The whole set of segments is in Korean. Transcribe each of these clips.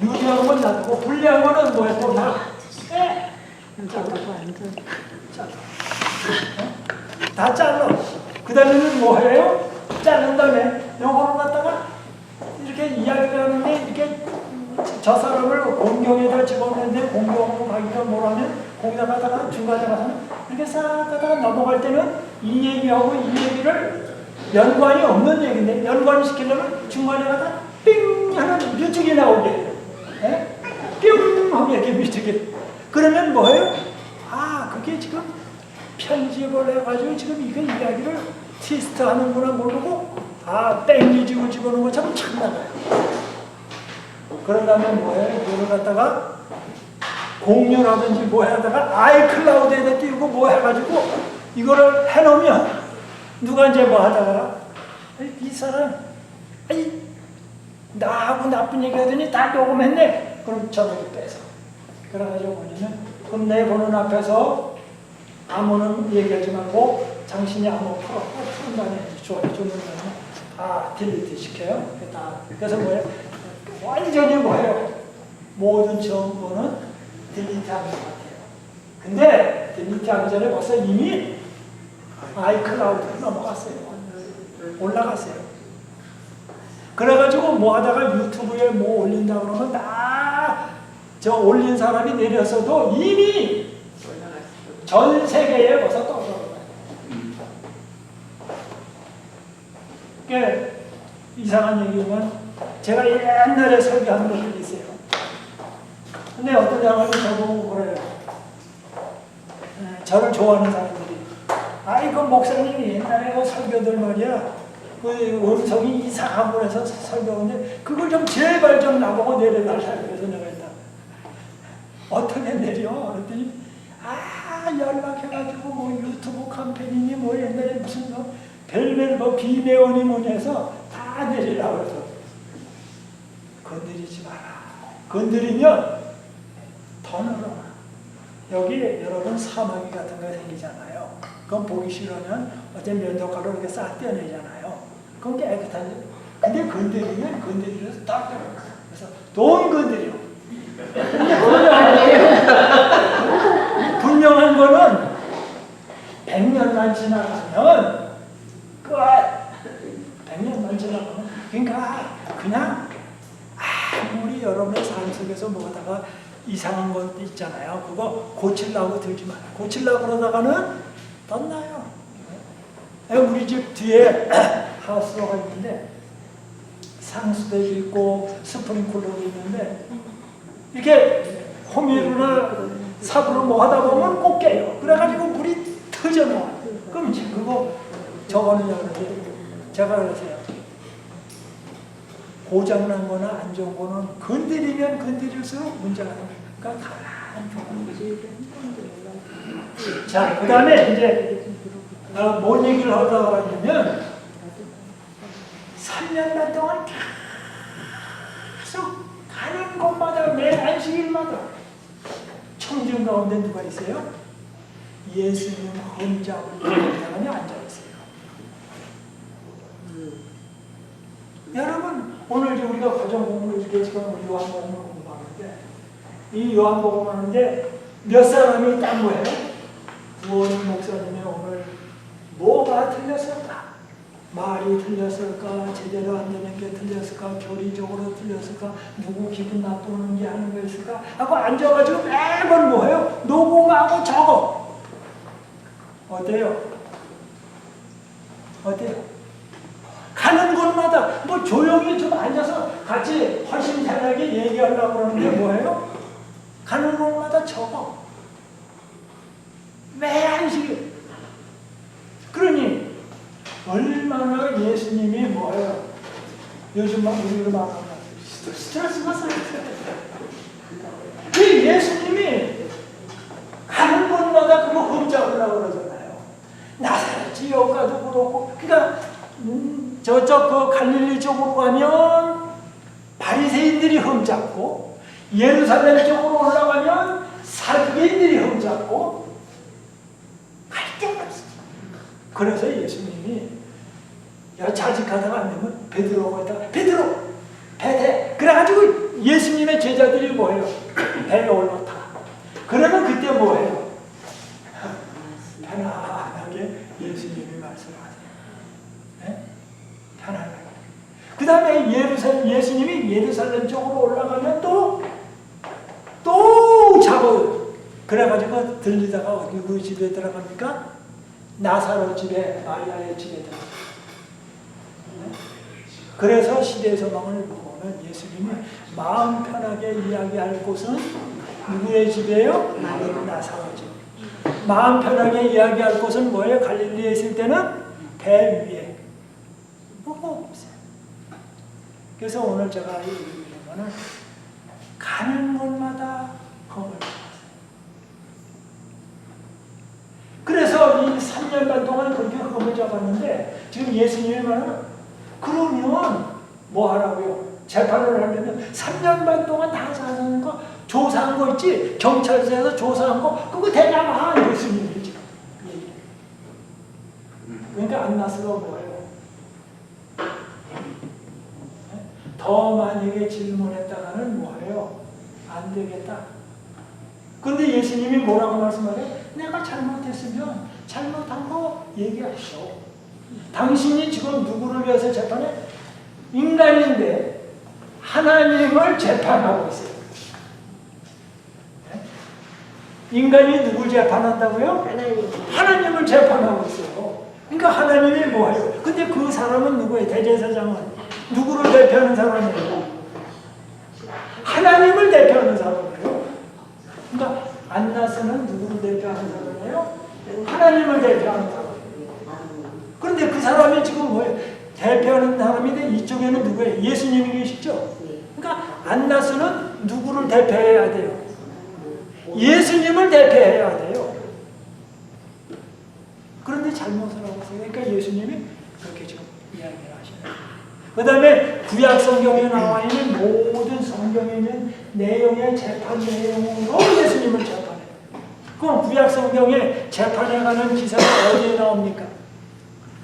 유리한 건 놔두고 불리한 거는 뭐야? 또 다. 다 잘라. 그 다음에는 뭐 해요? 자른 다음에 요거를 갖다가 이렇게 이야기를 하는데 이렇게 저 사람을 공경에다 집어넣는데 공경으로 가기가 뭐라면 거기다 가다가 중간에 가서는 이렇게 싹 가다가 넘어갈 때는 이 얘기하고 이 얘기를 연관이 없는 얘기인데 연관을 시키려면 중간에 가다 삥 하는 뮤직이 나오게 해요. 뿅 하면 이렇게 뮤직이. 그러면 뭐예요? 아, 그게 지금 편집을 해가지고 지금 이거 이야기를 트위스트 하는구나 모르고 뺑기지고 집어넣은 것처럼 착 나가요. 그런 다음에 뭐예요? 이걸 갖다가 공유라든지 뭐 하다가 아이클라우드에다 띄우고 뭐 해가지고 이거를 해놓으면 누가 이제 뭐 하다가 이 사람 나하고 나쁜 얘기 하더니 다 녹음했네. 그럼 저녁에 빼서. 그래가지고 뭐냐면 그럼 내 보는 앞에서 아무는 얘기하지 말고 당신이 아무 푸른 다음에 줬는 다음에 딜리트 시켜요. 그래서 뭐예요? 완전히 뭐예요? 모든 정보는 딜리트 하는 것 같아요. 근데 딜리트 하기 전에 벌써 이미 아이클라우드로 넘어갔어요. 올라갔어요. 그래가지고 뭐 하다가 유튜브에 뭐 올린다 그러면 저 올린 사람이 내려서도 이미 전 세계에 벌써 떠들어가요. 그러니까 이상한 얘기지만 제가 옛날에 설교한 것들이 있어요. 근데 어떤 사람이 저보고 그래요. 저를 좋아하는 사람들이 그 목사님이 옛날에 그 설교들 말이야 그 음성이 이상한 곳에서 설교하는데 그걸 좀 제발 좀 나보고 내려달라 그래서 내가 했다. 어떻게 내려? 그랬더니 연락해가지고 뭐 유튜브 캠페인이니 뭐 옛날에 무슨 별별 뭐 비매원이 뭐니 해서 다 내리라고 해서 건드리지 마라. 건드리면 더 늘어나. 여기 여러분 사마귀 같은 거 생기잖아요. 그건 보기 싫으면 어떤 면도가루 이렇게 싹 떼어내잖아요. 그건 깨끗하죠. 근데 건드리면 건드리면서 딱 들어가. 그래서 돈 건드려. 분명한 거는 100년만 지나가면 끝. 100년만 지나가면 그러니까 그냥 아무리 여러분의 삶 속에서 뭐하다가 이상한 것 있잖아요. 그거 고치려고 들지 마라. 고치려고 그러다가는 덧나요. 우리 집 뒤에 하우스가 있는데 상수대도 있고 스프링클러도 있는데 이렇게 호미로나 삽으로 뭐 하다 보면 꼭 깨요. 그래가지고 물이 터져나와. 그럼 이제 그거 저거는요. 제가 그러세요. 고장난 거나 안 좋은 거는 건드리면 건드릴수록 문제가 나니까 가만히 두는 거지. 자, 그 다음에 이제 뭔 얘기를 하다가 하냐면 3년간 동안 계속 가는 곳마다 매 안식일마다 청중 가운데 누가 있어요? 예수님 혼자 사람이 앉아있어요. 여러분 오늘 우리가 가정 공부를 이렇게 지금 요한복음을 공부하는데 이 요한복음 하는데 몇 사람이 딴 거예요? 부원인 목사님이 오늘 뭐가 틀렸을까? 말이 틀렸을까? 제대로 안 되는 게 틀렸을까? 교리적으로 틀렸을까? 누구 기분 나쁘는 게 하는 거 있을까? 하고 앉아가지고 매번 뭐예요? 녹음하고 적어. 어때요? 어때요? 가는 곳마다 뭐 조용히 좀 앉아서 같이 허심탄회하게 얘기하려고 그러는데 뭐예요? 가는 곳마다 적어. 매 한식이. 그러니 얼마나 예수님이 뭐예요? 요즘 막 우리로 말하면 스트레스가 그 예수님이 가는 곳마다 그거 흠잡으려고 그러잖아요. 나사렛 지역가도 그렇고 그러니까 저쪽 그 갈릴리 쪽으로 가면 바리새인들이 흠잡고 예루살렘 쪽으로 올라가면 사두개인들이 흠잡고 갈 데가 없어. 그래서 예수님이 자직하다가 안 되면 베드로가 있다가 베드로 배대 그래가지고 예수님의 제자들이 뭐예요? 배에 올라타. 그러면 그때 뭐예요? 편안하게 예수님이 말씀하세요. 네? 편안하게. 그 다음에 예수님이 예루살렘 쪽으로 올라가면 또 잡아요. 그래가지고 들리다가 어디 그 집에 들어갑니까? 나사로 집에, 마리아의 집에 들어가요. 그래서 시대소망을 보면 예수님이 마음 편하게 이야기할 곳은 누구의 집이에요? 나사로 집. 마음 편하게 이야기할 곳은 뭐예요? 갈릴리에 있을 때는 배 위에. 뭐가 없어요. 그래서 오늘 제가 얘기하는 거는 가는 곳마다 겁을 먹었어요. 그래서 이 3년 반 동안 그렇게 겁을 잡았는데 지금 예수님이 말하는 그러면 뭐 하라고요? 재판을 하려면 3년 반 동안 다 사는 거 조사한 거 있지? 경찰서에서 조사한 거 그거 대답하 예수님이 지금 얘기해. 그러니까 안나스가 뭐예요? 더 만약에 질문했다가는 뭐예요? 안 되겠다. 그런데 예수님이 뭐라고 말씀하세요? 내가 잘못했으면 잘못한 거 얘기하시오. 당신이 지금 누구를 위해서 재판해? 인간인데 하나님을 재판하고 있어요. 네? 인간이 누굴 재판한다고요? 하나님을 재판하고 있어요. 그러니까 하나님이 뭐예요? 근데 그 사람은 누구예요? 대제사장은 누구를 대표하는 사람이에요? 하나님을 대표하는 사람이에요. 그러니까 안나스는 누구를 대표하는 사람이에요? 하나님을 대표하는 사람. 그런데 그 사람이 지금 뭐예요? 대표하는 사람인데 이쪽에는 누구예요? 예수님이 계시죠? 그러니까 안나스는 누구를 대표해야 돼요? 예수님을 대표해야 돼요. 그런데 잘못을 하고 있어요. 그러니까 예수님이 그렇게 지금 이야기를 하시네요. 그 다음에 구약 성경에 나와 있는 모든 성경에 있는 내용의 재판 내용으로 예수님을 재판해요. 그럼 구약 성경에 재판에 관한 기사가 어디에 나옵니까?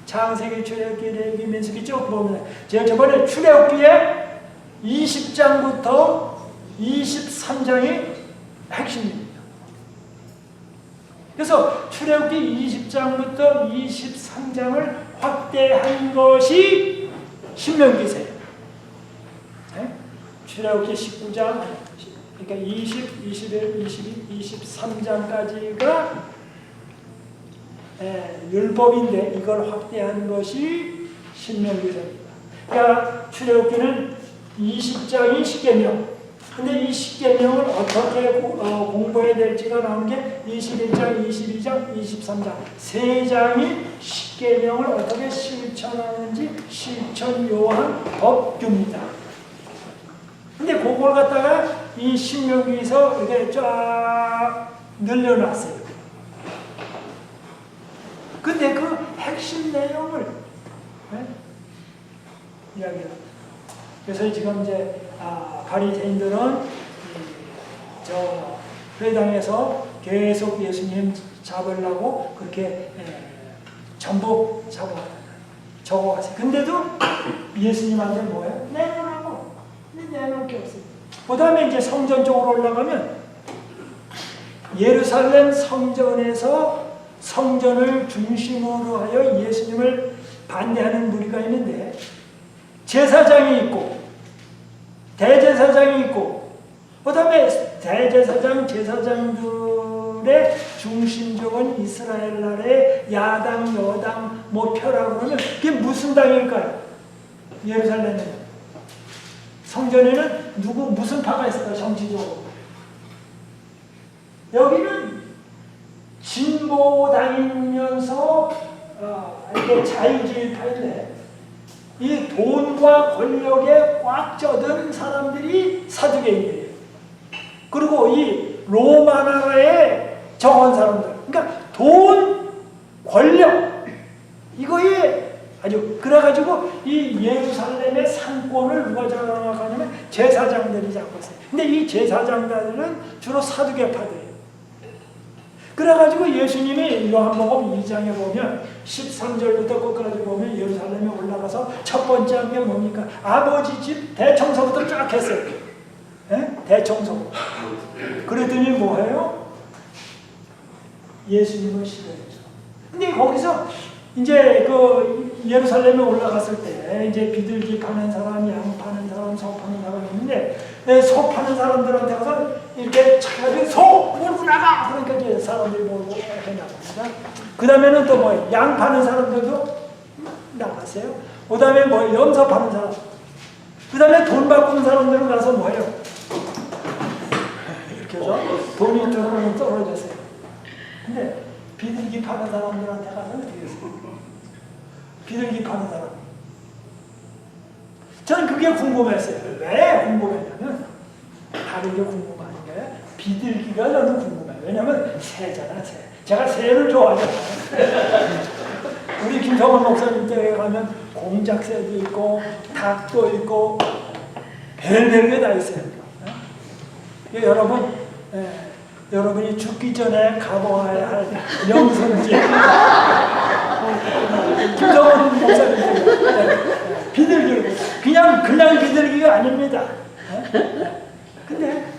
창세기, 출애굽기, 레위기, 민수기 쭉 보면 제가 저번에 출애굽기에 20장부터 23장이 핵심입니다. 그래서 출애굽기 20장부터 23장을 확대한 것이 신명기세요. 네? 출애굽기 19장, 그러니까 20, 21, 22, 23장까지가 율법인데 이걸 확대한 것이 신명기서입니다. 그러니까 출애굽기는 20장이 십계명. 근데 이 십계명을 어떻게 공부해야 될지가 나온 게 21장, 22장, 23장 세 장이 십계명을 어떻게 실천하는지 실천 요한 법규입니다. 근데 그걸 갖다가 이 신명기에서 이렇게 쫙 늘려놨어요. 근데 그 핵심 내용을 이야기합니다. 그래서 지금 이제 바리새인들은 저 회당에서 계속 예수님 잡으려고 그렇게 전부 적어갔어요. 근데도 예수님한테 뭐예요? 내놓으라고. 근데 내놓을 게 없어요. 그 다음에 이제 성전 쪽으로 올라가면 예루살렘 성전에서 성전을 중심으로 하여 예수님을 반대하는 무리가 있는데 제사장이 있고 대제사장이 있고 그 다음에 대제사장 제사장들의 중심적인 이스라엘 나라의 야당 여당 뭐 표라고 그러면 그게 무슨 당일까요? 예루살렘에는 성전에는 무슨 파가 있을까요? 정치적으로 여기는 진보당이면서 이렇게 자유주의파인데 이 돈과 권력에 꽉 젖은 사람들이 사두개인이에요. 그리고 이 로마 나라에 정한 사람들. 그러니까 돈, 권력 이거에 아주 그래가지고 이 예루살렘의 상권을 누가 장악하냐면 제사장들이 잡고 있어요. 근데 이 제사장들은 주로 사두개파들이에요. 그래가지고 예수님이 요한복음 2장에 보면 13절부터 끝까지 보면 예루살렘에 올라가서 첫 번째 한 게 뭡니까? 아버지 집 대청소부터 쫙 했어요. 대청소. 그랬더니 뭐예요? 예수님을 싫어했죠. 근데 거기서 이제 그 예루살렘에 올라갔을 때 이제 비둘기 파는 사람, 양 파는 사람, 소 파는 사람이 있는데 소 파는 사람들한테 가서 이렇게 차가지고 소 몰고 나가! 그러니까 이제 사람들이 몰고 해나갑니다. 그 다음에는 또 뭐예요? 양 파는 사람들도 나갔어요. 그 다음에 뭐 염소 파는 사람. 그 다음에 돈 바꾸는 사람들은 가서 뭐예요? 이렇게 해서 돈이 조금 떨어졌어요. 근데 비둘기 파는 사람들한테 가서 어떻게 했어요? 비둘기 파는 사람. 저는 그게 궁금했어요. 왜 궁금했냐면 다른 게 궁금한 게 비둘기가 저는 궁금해요. 왜냐면 새잖아, 새. 제가 새를 좋아하잖아요. 우리 김성원 목사님 댁에 가면 공작새도 있고 닭도 있고 별별 게 다 있어요. 여러분, 여러분이 죽기 전에 가보아야 할 명성지. 김성원 목사님 댁에 비둘기, 그냥 비둘기가 아닙니다. 근데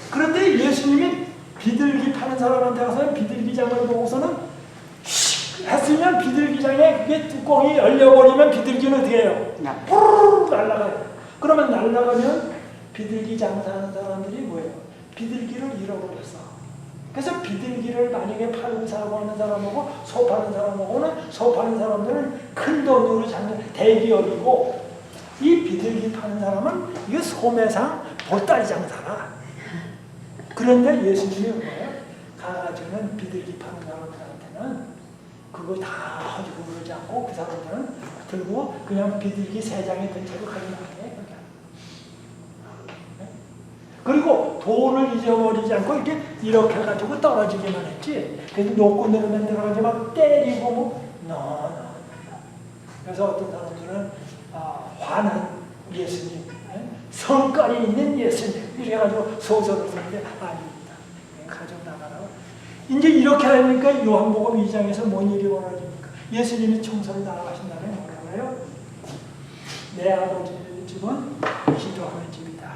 그런데 예수님이 비둘기 파는 사람한테 가서 비둘기장을 보고서는 했으면 비둘기장에 그게 뚜껑이 열려버리면 비둘기는 어떻게 해요? 푸르르 날아가요. 그러면 날아가면 비둘기 장사하는 사람들이 뭐예요? 비둘기를 잃어버렸어. 그래서 비둘기를 만약에 팔고 사고 하는 사람하고 소 파는 사람하고는 소 파는 사람들은 큰 돈으로 잡는 대기업이고 이 비둘기 파는 사람은 이거 소매상 보따리 장사라. 그런데 예수님이 뭐예요? 가가지고는 비둘기 파는 사람들한테는 그거 다 가지고 그러지 않고 그 사람들은 들고 그냥 비둘기 세 장에 든 채로 가져가게 해. 그리고 돈을 잊어버리지 않고 이렇게 해가지고 떨어지기만 했지. 그래서 놓고 내려면 들어가지 막 때리고 뭐 그래서 어떤 사람들은 화난 예수님, 성깔이 있는 예수님 이렇게 해가지고 소설을 쓰는데 아닙니다. 가져 나가라고. 이제 이렇게 하니까 요한복음 2장에서 뭔 일이 벌어집니까? 예수님이 청소를 나가신 다음에 뭐라고 해요? 내 아버지 집은 기도하는 집이다.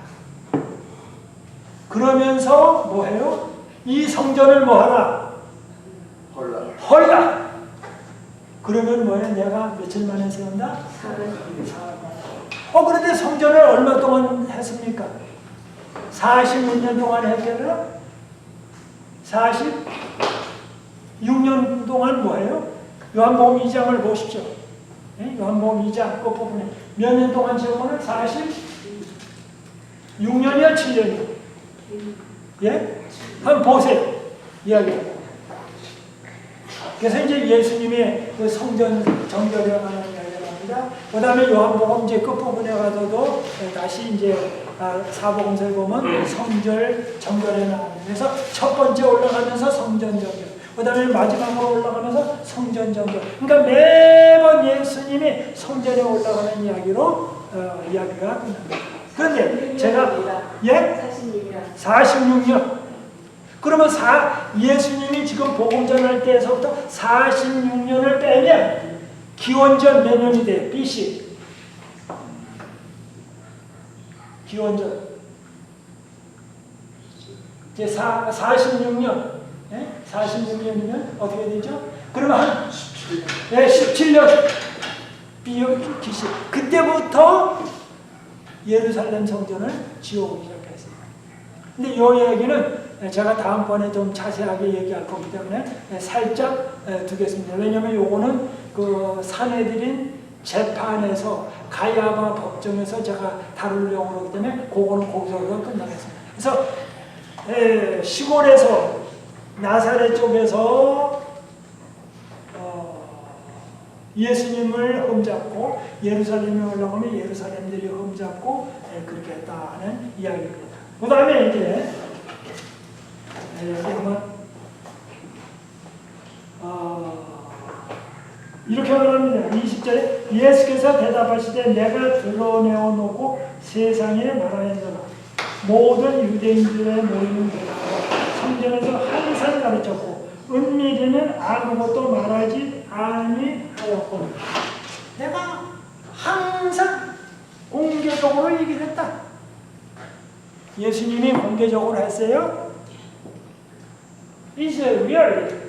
그러면서 뭐해요? 이 성전을 뭐하라? 헐라. 그러면 뭐해? 내가 며칠 만에 세운다? 4일. 그런데 성전을 얼마 동안 했습니까? 46년 동안 했잖아요? 46년 동안 뭐예요? 요한복음 2장을 보십시오. 요한복음 2장 끝부분에 몇 년 동안 지어보면 46년이야 7년이요? 예? 한번 보세요. 이야기합니다. 그래서 이제 예수님의 그 성전 정결에 관한 이야기를 합니다. 그 다음에 요한복음 이제 끝부분에 가서도 다시 이제 사복음서에 보면 성전 정결에 나옵니다. 그래서 첫 번째 올라가면서 성전 정결, 그 다음에 마지막으로 올라가면서 성전 정결. 그러니까 매번 예수님이 성전에 올라가는 이야기로 이야기가 끝납니다. 그런데 제가 46년. 그러면 예수님이 지금 복음 전할 때에서부터 46년을 빼면 기원전 몇 년이 돼요? BC. 기원전. 이제 46년. 46년이면 어떻게 되죠? 그러면 한 17년. BC. 그때부터 예루살렘 성전을 지어오기 시작했어요. 근데 이 이야기는 제가 다음번에 좀 자세하게 얘기할 거기 때문에 살짝 두겠습니다. 왜냐하면 요거는 그 사내들인 재판에서 가야바 법정에서 제가 다룰 내용이기 때문에 그거는 거기서 끝나겠습니다. 그래서 시골에서 나사렛 쪽에서 예수님을 흠잡고 예루살렘에 올라가면 예루살렘들이 흠잡고 그렇게 했다 하는 이야기입니다. 그 다음에 이제 여기 한번 이렇게 말합니다. 20절에 예수께서 대답하시되 내가 드러내어 놓고 세상에 말하였노라. 모든 유대인들의 모이는 데가 성전에서 항상 가르쳤고 은밀히는 아무것도 말하지 아니하였고 내가 항상 공개적으로 얘기를 했다. 예수님이 공개적으로 했어요? Is it really?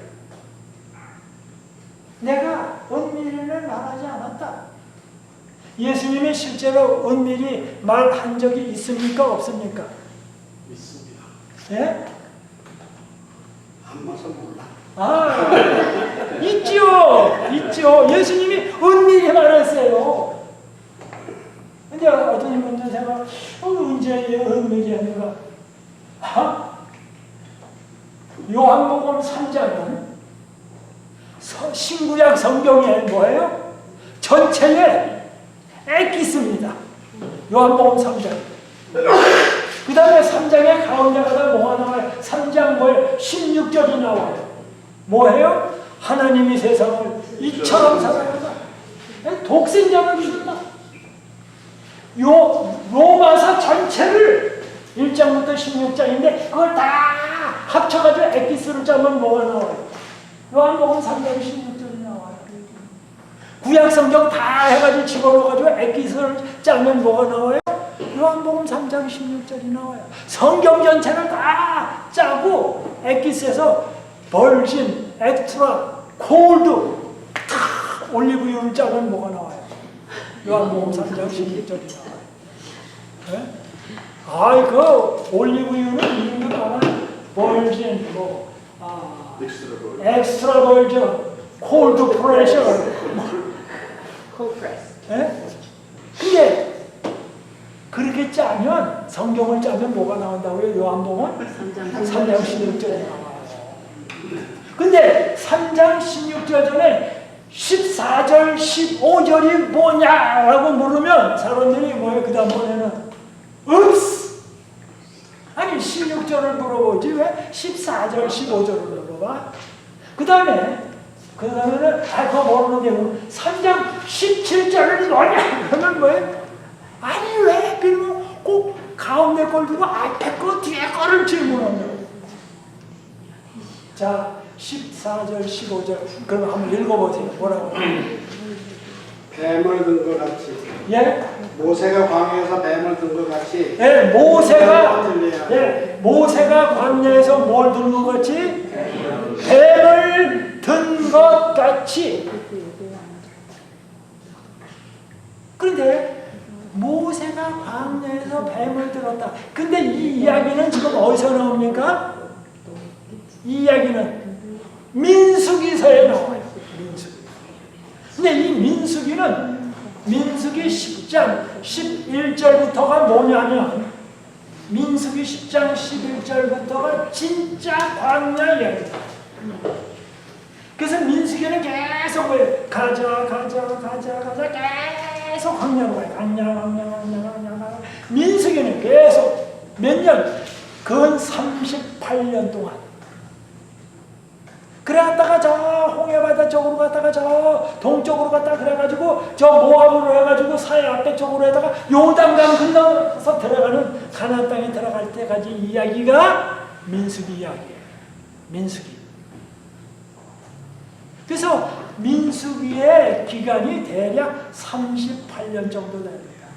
내가 은밀히는 말하지 않았다. 예수님이 실제로 은밀히 말한 적이 있습니까? 없습니까? 있습니다. 예? 안 봐서 몰라. 아, 있죠. 예수님이 은밀히 말했어요. 근데 어떤 분들 생각, 언제 은밀히 하는가? 요한복음 3장은 신구약 성경에 뭐예요? 전체에 엑기스입니다. 요한복음 3장. 그 다음에 3장의 가운데 가다 뭐가 나와요? 3장 뭐예요? 16절이 나와요. 뭐예요? 하나님이 세상을 이처럼 사랑하다. 독생자를 주셨다. 요 로마서 전체를 1장부터 16장인데 그걸 다 합쳐가지고 엑기스를 짜면 뭐가 나와요? 요한복음 3장 16절이 나와요. 구약성경 다 해가지고 집어넣어가지고 엑기스를 짜면 뭐가 나와요? 요한복음 3장 16절이 나와요. 성경 전체를 다 짜고 엑기스에서 벌진, 엑스트라, 콜드 다 올리브유를 짜면 뭐가 나와요? 요한복음 3장 16절이 나와요. 네? 아이 그 올리브유는 이런 거 많아요. 벌진, 엑스트라 벌진, 콜드 프레셔. 예? 근데 그렇게 짜면 성경을 짜면 뭐가 나온다고요? 요한복음 3장 16절이 나와요. 근데 3장 16절 전에 14절 15절이 뭐냐라고 물으면 사람들이 뭐예요? 그 다음번에는 읍스! 아니 16절을 물어보지 왜 14절 15절을 물어봐? 그 다음에는 그거 모르는데 3장 17절은 뭐냐? 그러면 뭐예요? 아니 왜 그러면 꼭 가운데 걸 두고 앞에 거 뒤에 거를 질문하냐? 자 14절 15절 그럼 한번 읽어보세요. 뭐라고? 뱀을 든 것 같이. 예? 모세가 광야에서 뱀을 든 것 같이. 예, 모세가 광야에서 뭘 든 것 같이? 뱀을 든 것 같이. 그런데 모세가 광야에서 뱀을 들었다. 근데 이 이야기는 지금 어디서 나옵니까? 이 이야기는 민수기서에 나와요. 민수기. 근데 이 민수기는 민수기 10장 11절부터가 뭐냐면 민수기 10장 11절부터가 진짜 광야 이야기다. 그래서 민수기는 계속 가자 계속 광야로 가요. 광야. 민수기는 계속 몇 년? 근 38년 동안. 그래 갔다가 저 홍해바다 쪽으로 갔다가 저 동쪽으로 갔다가 그래가지고 저 모압으로 해가지고 사해 앞에 쪽으로 해다가 요단강 건너서 들어가는 가나안 땅에 들어갈 때까지 이야기가 민수기 이야기예요. 민수기. 그래서 민수기의 기간이 대략 38년 정도 됩니다.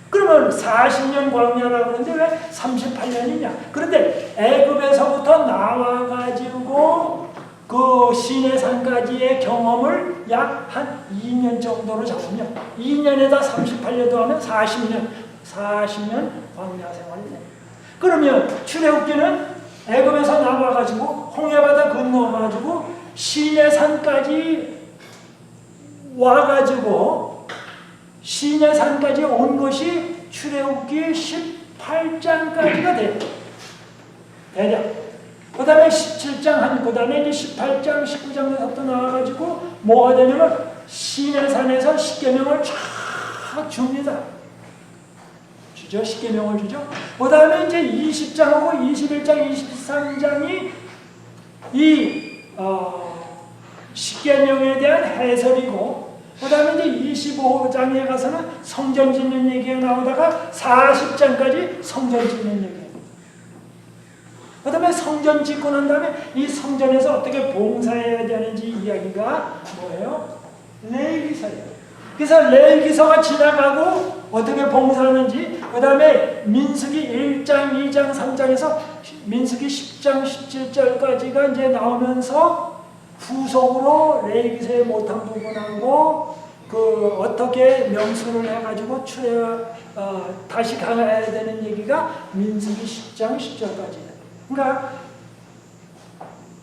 그러면 40년 광야라고 그러는데 왜 38년이냐? 그런데 애굽에서부터 나와가지고 그 시내산까지의 경험을 약 한 2년 정도로 잡으면 2년에다 38년도 하면 40년 광야 생활이 됩니다. 그러면 출애굽기는 애굽에서 나와가지고 홍해바다 건너가지고 시내산까지 와가지고 시내산까지 온 것이 출애굽기 18장까지가 돼요. 대략. 그 다음에 17장 그 다음에 이제 18장, 19장에서부터 나와가지고 뭐가 되냐면 시내산에서 십계명을 쫙 줍니다. 주죠. 십계명을 주죠. 그 다음에 이제 20장하고 21장, 23장이 이 십계명에 대한 해설이고 그 다음에 이제 25장에 가서는 성전 짓는 얘기가 나오다가 40장까지 성전 짓는 얘기. 그 다음에 성전 짓고 난 다음에 이 성전에서 어떻게 봉사해야 되는지 이야기가 뭐예요? 레위기서예요. 그래서 레위기서가 지나가고 어떻게 봉사하는지 그 다음에 민수기 1장, 2장, 3장에서 민수기 10장, 17절까지가 이제 나오면서 후속으로 레위기서에 못한 부분하고 그 어떻게 명수를 해가지고 다시 가야 되는 얘기가 민수기 10장, 10절까지예요. 그러니까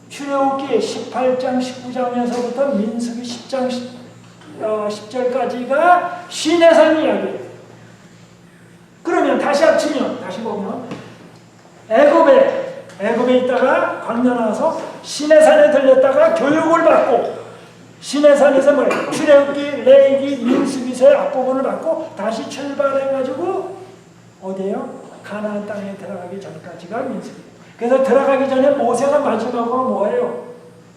출애굽기 18장, 19장에서부터 민수기 10장, 10절까지가 시내산 이야기예요. 그러면 다시 합치면, 다시 보면 애굽에 있다가 광야 나와서 시내산에 들렸다가 교육을 받고 시내산에서 뭐예요? 출애굽기, 레위기, 민수기서의 앞부분을 받고 다시 출발해가지고 어디에요? 가나안 땅에 들어가기 전까지가 민수기. 그래서 들어가기 전에 모세가 마지막으로 뭐예요?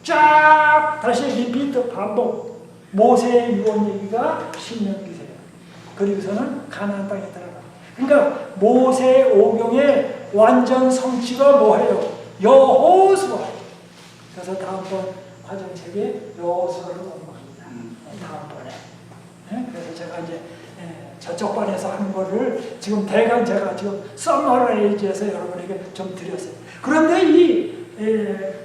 쫙 다시 리피트 반복. 모세의 유언 얘기가 신명기세요. 그리고서는 가나안 땅에 들어가. 그러니까 모세의 오경의 완전 성취가 뭐예요? 여호수아. 그래서 다음번 과정책에 여호수아를 공부합니다. 다음번에. 네? 그래서 제가 이제 저쪽 반에서 하는 거를 지금 대강 제가 지금 서머라이즈해서 여러분에게 좀 드렸어요. 그런데 이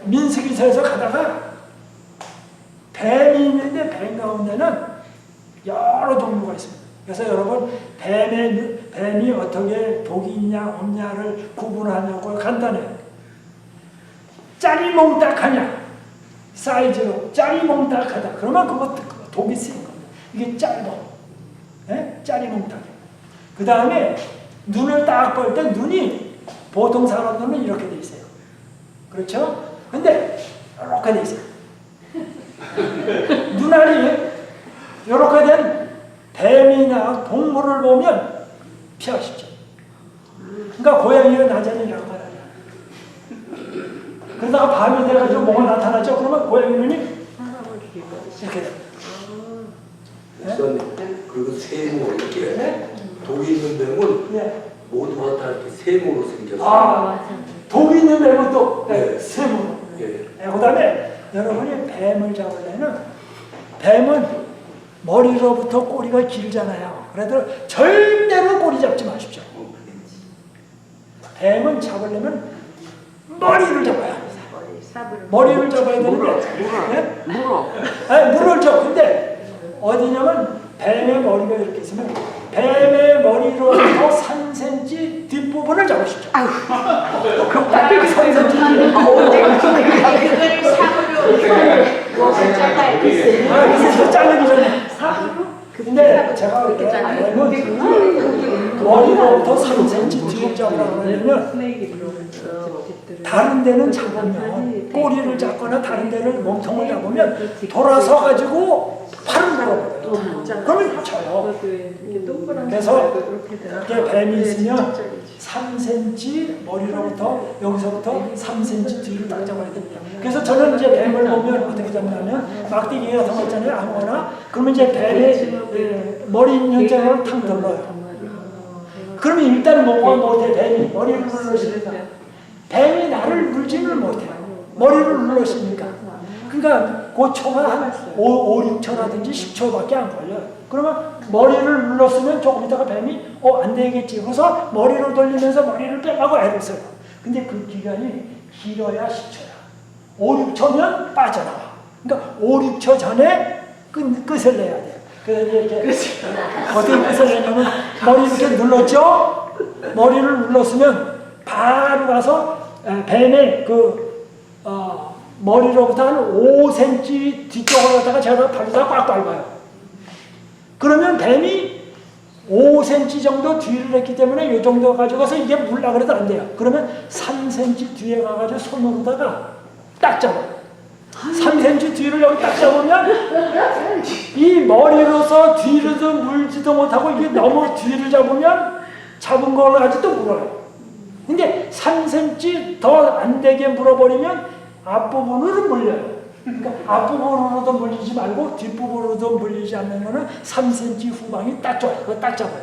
민수기서에서 가다가 뱀이 있는데 뱀 가운데는 여러 종류가 있습니다. 그래서 여러분 뱀이 어떻게 독이 있냐 없냐를 구분하냐고 간단해요. 짜리몽딱하냐 사이즈로 짜리몽딱하다 그러면 그것도 독이 쓰인 겁니다. 이게 짧아. 네? 짜리몽딱해. 그 다음에 눈을 딱 볼 때 눈이 보통 사람 눈은 이렇게 돼 있어요. 그렇죠? 근데 이렇게 돼 있어요. 눈알이 이렇게 된 뱀이나 동물을 보면 피하시죠. 그러니까 고양이가 낮에는 이렇게 하잖아요. 그러다가 밤이 돼가지고 뭐가 나타나죠? 그러면 고양이 눈이 이렇게 돼요. 그리고 세모 이렇게 네? 독이 있는 뱀은 네. 모두가 다 이렇게 세모로 생겼어요. 아, 독이 있는 뱀은 또 네. 세모. 예. 네, 그 다음에 여러분이 뱀을 잡으려면 뱀은 머리로부터 꼬리가 길잖아요. 그래도 절대로 꼬리 잡지 마십시오. 뱀은 잡으려면 머리를 잡아야 합니다. 머리를 잡아야 되는데 물을 줘. 근데 어디냐면 뱀의 머리가 이렇게 있으면 뱀의 머리로부터 3cm 뒷부분을 잡으십시오. 딱 3cm 그래서 자르기 전에 근데 제가 뱀은 머리로부터 3cm 뒤를 잡으라고 하면 다른 데는 잡으면 꼬리를 잡거나 다른 데를 몸통을 잡으면 돌아서 가지고 팔을 물어버려요. 그러면 쳐요. 그래서 이렇게 뱀이 있으면 3cm 머리로부터 여기서부터 3cm 뒤를 딱 잡아야 됩니다. 그래서 저는 이제 뱀을 보면 어떻게 잡냐면 막대기 같은 거 있잖아요. 아무거나 그러면 이제 뱀의 머리 있는 쪽으로 탁 눌러요. 그러면 일단 뭐가 못해 뱀이 머리를 눌러시니까 뱀이 나를 물지는 못해. 머리를 눌렀으니까. 그러니까 그 초가 한 5, 6초라든지 10초밖에 안 걸려요. 그러면 머리를 눌렀으면 조금 있다가 뱀이 안 되겠지. 그래서 머리를 돌리면서 머리를 빼라고 애를 써요. 근데 그 기간이 길어야 10초야. 5, 6초면 빠져나와. 그러니까 5, 6초 전에 끝을 내야 돼요. 그래서 이렇게 어떻게 끝을 내냐면 머리 이렇게 눌렀죠? 머리를 눌렀으면 바로 가서 뱀의 머리로부터 한 5cm 뒤쪽으로 갖다가 제가 발로다 꽉 밟아요. 그러면 뱀이 5cm 정도 뒤를 했기 때문에 이 정도 가져가서 이게 물라 그래도 안 돼요. 그러면 3cm 뒤에 가가지고 손으로다가 딱 잡아요. 3cm 뒤를 여기 딱 잡으면 이 머리로서 뒤로도 물지도 못하고 이게 너무 뒤를 잡으면 잡은 걸 가지고 또 물어요. 근데 3cm 더 안 되게 물어버리면 앞부분으로 물려요. 그러니까 앞부분으로도 물리지 말고 뒷부분으로도 물리지 않는 거는 3cm 후방이 딱 좋아요. 그거 딱 잡아요.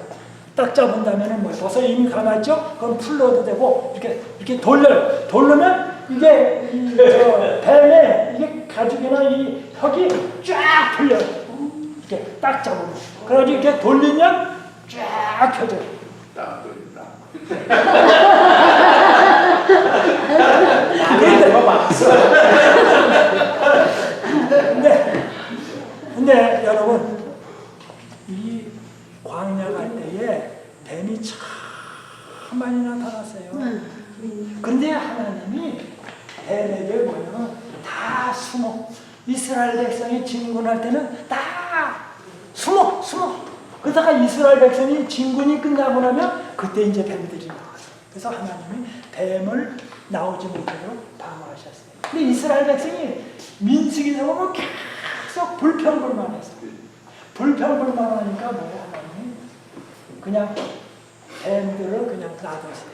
딱 잡은 다음에는 뭐예요? 벌써 이미 감았죠? 그럼 풀러도 되고 이렇게 돌려요. 돌리면 이게 뱀의 이게 가죽이나 이 혁이 쫙 풀려요. 이렇게 딱 잡으면. 그래가지고 이렇게 돌리면 쫙 펴져요. 나는 거 봤어. 근데 여러분, 이 광야 갈 때에 뱀이 참 많이 나타났어요. 근데 하나님이 뱀에게 뭐냐면 다 숨어. 이스라엘 백성이 진군할 때는 다 숨어. 그러다가 이스라엘 백성이 진군이 끝나고 나면 그때 이제 뱀들이 나왔어요. 그래서 하나님이 뱀을 나오지 못하도록 방어하셨어요. 근데 이스라엘 백성이 민수기서 보면 계속 불평불만했어요. 불평불만하니까 뭐예요? 하나님이 그냥 뱀들을 그냥 놔뒀어요.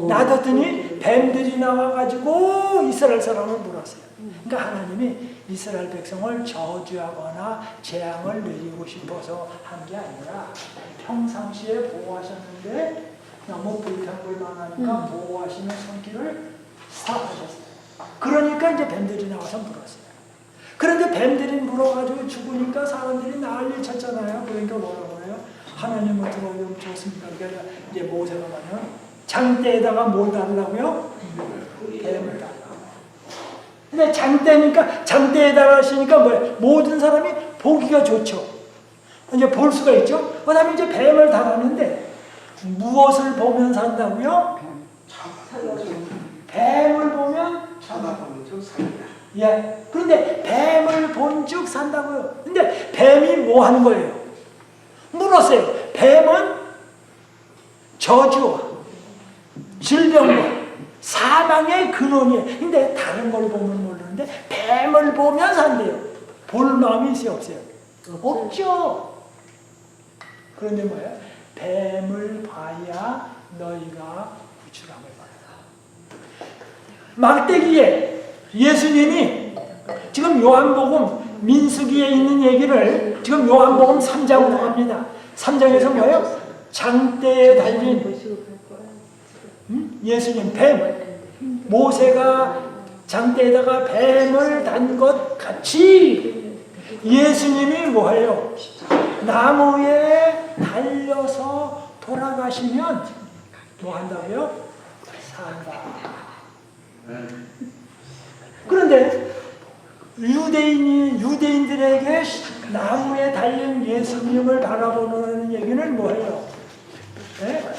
놔뒀더니 뱀들이 나와가지고 이스라엘 사람을 물었어요. 그러니까 하나님이 이스라엘 백성을 저주하거나 재앙을 내리고 싶어서 한 게 아니라 평상시에 보호하셨는데 너무 불평불만하니까 보호하시는 손길을 사하셨어요. 그러니까 이제 뱀들이 나와서 물었어요. 그런데 뱀들이 물어가지고 죽으니까 사람들이 난리 쳤잖아요. 그러니까 뭐라고 그래요? 하나님은 들어오면 좋습니다. 그러니까 이제 모세가 말하면 장대에다가 뭘 달라고요? 뱀을 달라고. 근데 장대에다가 하시니까 뭐예요? 모든 사람이 보기가 좋죠. 이제 볼 수가 있죠. 그 다음에 이제 뱀을 달았는데 무엇을 보면 산다고요? 뱀을 보면 쳐다보면 좀 산다. 예. 그런데 뱀을 본즉 산다고요. 근데 뱀이 뭐 하는 거예요? 물었어요. 뱀은 저주와 질병과 사망의 근원이에요. 근데 다른 걸 보면 모르는데 뱀을 보면 산대요. 볼 마음이 있어요, 없어요? 없죠. 그런데 뭐예요? 뱀을 봐야 너희가 구출함을 받아. 막대기에 예수님이 지금 요한복음 민수기에 있는 얘기를 지금 요한복음 3장으로 갑니다. 3장에서 뭐예요? 장대에 달린 예수님 뱀, 모세가 장대에다가 뱀을 단 것 같이 예수님이 뭐예요? 나무에 달려서 돌아가시면 뭐 한다고요? 산다. 그런데 유대인들에게 나무에 달린 예수님을 바라보는 얘기는 뭐예요? 네?